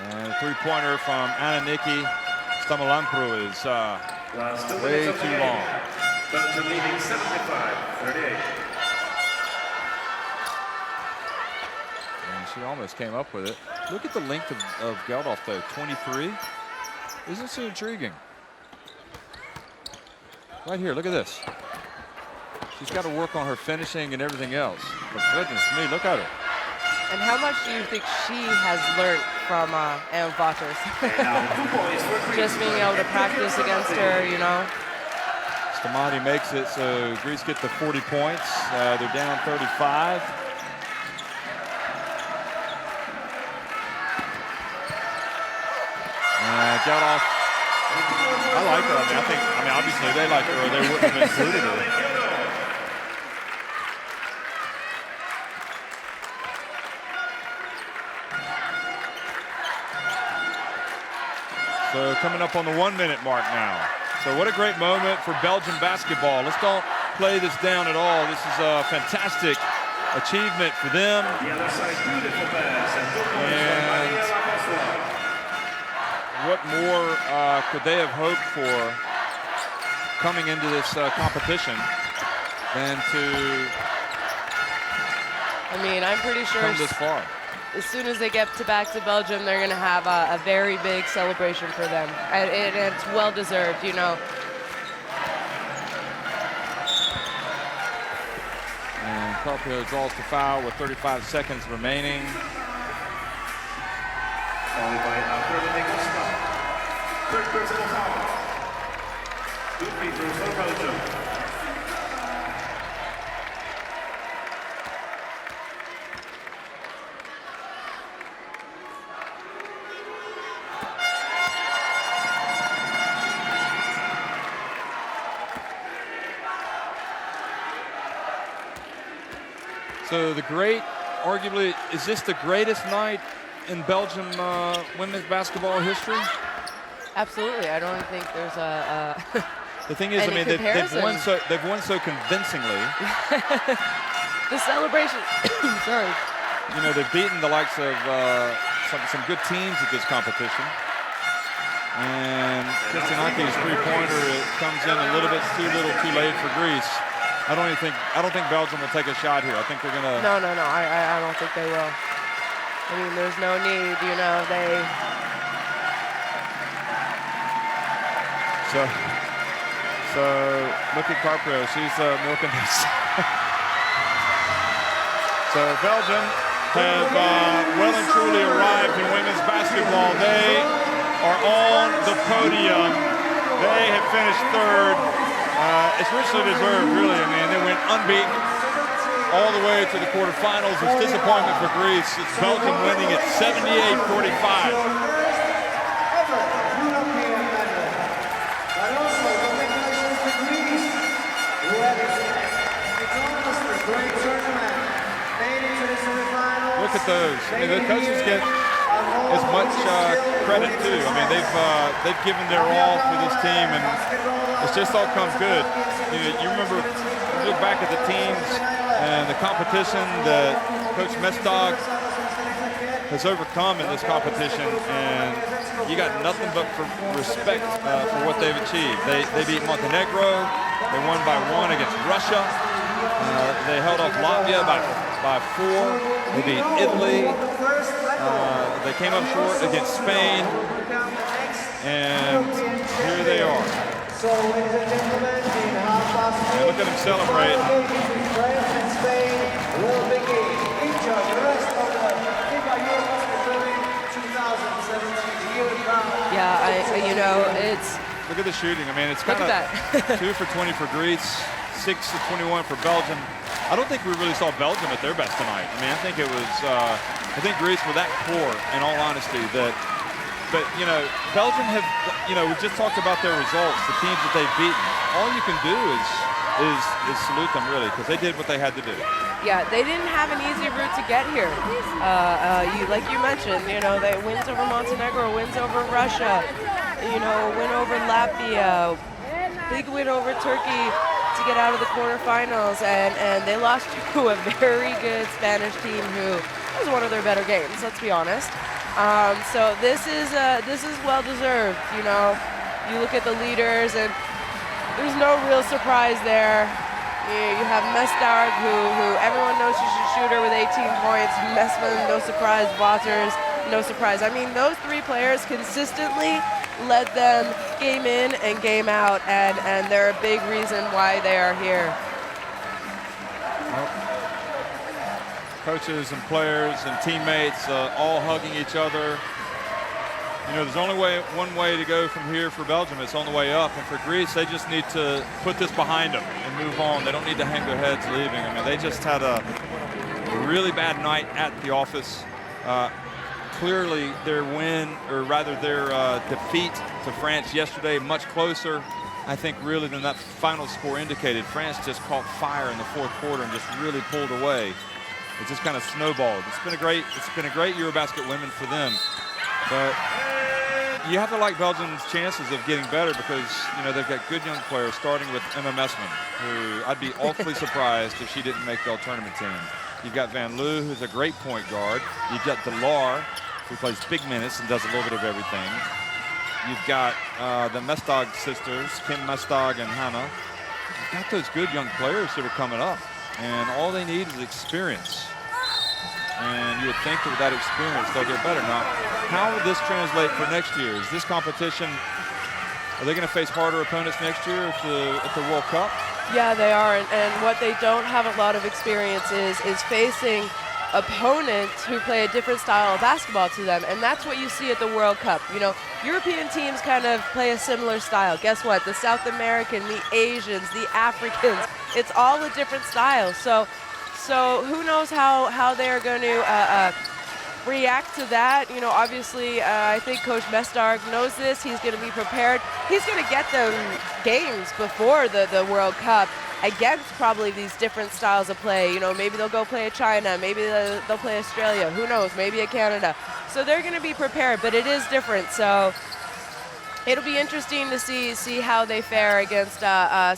And a three-pointer from Ananiki Stamalampru is way too long. Belgium leading 75-38. And She almost came up with it. Look at the length of Geldof, though, 23. Isn't she intriguing? Right here, look at this. She's got to work on her finishing and everything else. But goodness me, look at her. And how much do you think she has learned from Ann Waters? Just being able to practice against her, you know. Stamati makes it, so Greece get the 40 points. They're down 35. Geldof, I like her. I mean, obviously they like her, or they wouldn't have included her. So coming up on the 1 minute mark now. So what a great moment for Belgian basketball. Let's don't play this down at all. This is a fantastic achievement for them. And what more could they have hoped for coming into this competition than to I'm pretty sure come this far? As soon as they get back to Belgium, they're going to have a very big celebration for them. And it's well-deserved, you know. And Carpio draws the foul with 35 seconds remaining. Third personal foul. 2 free throws for Belgium. So arguably, is this the greatest night in Belgium women's basketball history? Absolutely. I don't think there's The thing is, they've won so convincingly. The celebration. Sorry. You know, they've beaten the likes of some good teams at this competition. And Kristianaki's three-pointer comes in a little bit too late for Greece. I don't think Belgium will take a shot here. I think they're gonna. No. I don't think they will. I mean, there's no need. You know, So look at Carpio. She's milking this. So Belgium have well and truly arrived in women's basketball. They are on the podium. They have finished third. It's richly deserved, really. I mean, they went unbeaten all the way to the quarterfinals. It's disappointment for Greece. It's Belgium winning at 78-45. Look at those. I mean, the coaches get as much credit too. I mean, they've given their all for this team, and it's just all come good. You remember, look back at the teams and the competition that Coach Mestog has overcome in this competition, and you got nothing but respect for what they've achieved. They beat Montenegro. They won by 1 against Russia. They held off Latvia by 4. They beat Italy. They came up short against Spain. And here they are. And look at them celebrate. France and Spain will begin. Enjoy the rest of the FIBA EuroBasket Women 2017 year round. Yeah, you know, it's. Look at the shooting. I mean, it's kind of 2 for 20 for Greece, 6 for 21 for Belgium. I don't think we really saw Belgium at their best tonight. I mean, I think it was, I think Greece were that poor, in all honesty, but, you know, Belgium have, you know, we've just talked about their results, the teams that they've beaten. All you can do is salute them, really, because they did what they had to do. Yeah, they didn't have an easy route to get here. Like you mentioned, you know, they wins over Montenegro, wins over Russia, you know, win over Latvia, big win over Turkey to get out of the quarterfinals, and they lost to a very good Spanish team who was one of their better games, let's be honest. So this is well deserved. You know, you look at the leaders, and there's no real surprise there. You have Mesdag, who everyone knows she's a shooter with 18 points. Messman, no surprise. Waters, no surprise. I mean, those three players consistently led them game in and game out, and they're a big reason why they are here. Well, coaches and players and teammates all hugging each other. You know, there's only one way to go from here for Belgium. It's on the way up. And for Greece, they just need to put this behind them and move on. They don't need to hang their heads leaving. I mean, they just had a really bad night at the office. Clearly, their win, or rather their defeat to France yesterday, much closer, I think, really, than that final score indicated. France just caught fire in the fourth quarter and just really pulled away. It just kind of snowballed. It's been a great EuroBasket Women for them. But you have to like Belgium's chances of getting better because, you know, they've got good young players, starting with Emma Messman, who I'd be awfully surprised if she didn't make the tournament team. You've got Van Loo, who's a great point guard. You've got Delar, who plays big minutes and does a little bit of everything. You've got the Mesdag sisters, Kim Mesdag and Hannah. You've got those good young players that are coming up, and all they need is experience. And you would think that with that experience, they'll get better. Now, how will this translate for next year? Is this competition, are they going to face harder opponents next year at the World Cup? Yeah, they are. And what they don't have a lot of experience is facing opponents who play a different style of basketball to them. And that's what you see at the World Cup. You know, European teams kind of play a similar style. Guess what? The South American, the Asians, the Africans, it's all a different style. So who knows how they're going to react to that. You know, obviously, I think Coach Mesdag knows this. He's going to be prepared. He's going to get them games before the World Cup against probably these different styles of play. You know, maybe they'll go play a China. Maybe they'll play Australia. Who knows? Maybe a Canada. So they're going to be prepared, but it is different. So it'll be interesting to see how they fare against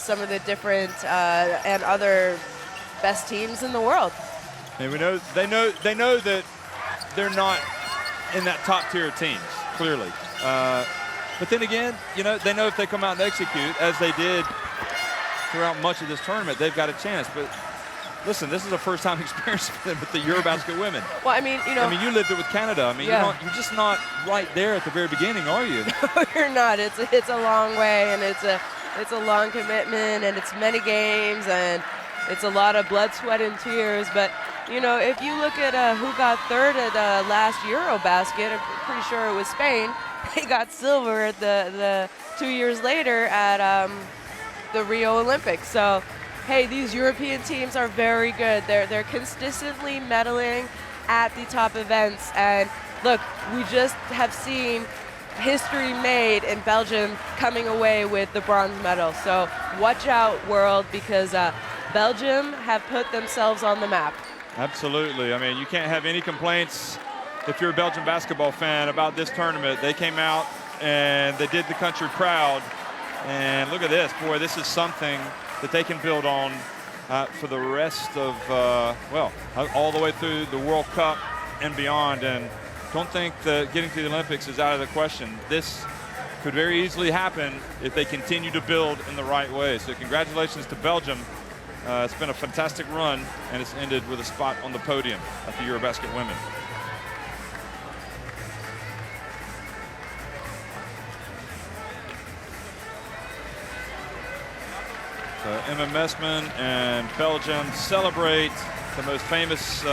some of the different and other best teams in the world. And we know they know that they're not in that top tier of teams, clearly. But then again, you know, they know if they come out and execute as they did throughout much of this tournament, they've got a chance. But listen, this is a first-time experience for them with the EuroBasket Women. Well, I mean, you know, you lived it with Canada. I mean, yeah. you're just not right there at the very beginning, are you? No, you're not. It's a long way, and it's a long commitment, and it's many games, and it's a lot of blood, sweat, and tears. But you know, if you look at who got third at last EuroBasket, I'm pretty sure it was Spain. They got silver at the 2 years later at the Rio Olympics. So, hey, these European teams are very good. They're consistently medaling at the top events. And look, we just have seen history made in Belgium coming away with the bronze medal. So watch out, world, because Belgium have put themselves on the map. Absolutely. I mean, you can't have any complaints if you're a Belgian basketball fan about this tournament. They came out and they did the country proud. And look at this. Boy, this is something that they can build on for the rest of, well, all the way through the World Cup and beyond. And don't think that getting to the Olympics is out of the question. This could very easily happen if they continue to build in the right way. So congratulations to Belgium. It's been a fantastic run, and it's ended with a spot on the podium at the EuroBasket Women. So Emma Messman and Belgium celebrate the most famous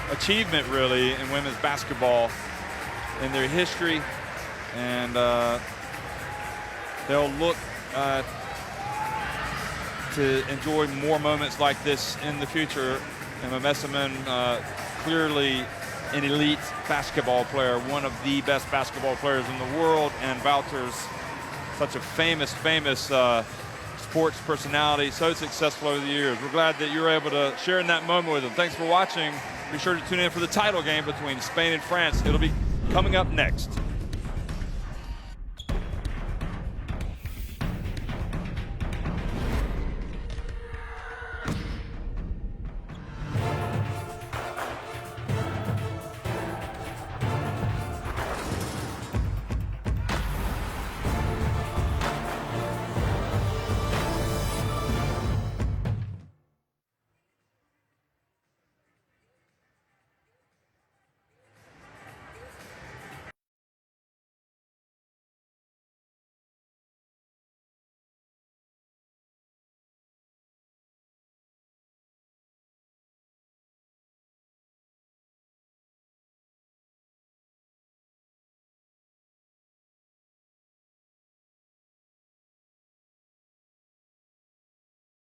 achievement, really, in women's basketball in their history, and they'll look to enjoy more moments like this in the future. Emma Messman, clearly an elite basketball player, one of the best basketball players in the world, and Wouters, such a famous sports personality, so successful over the years. We're glad that you were able to share in that moment with them. Thanks for watching. Be sure to tune in for the title game between Spain and France. It'll be coming up next.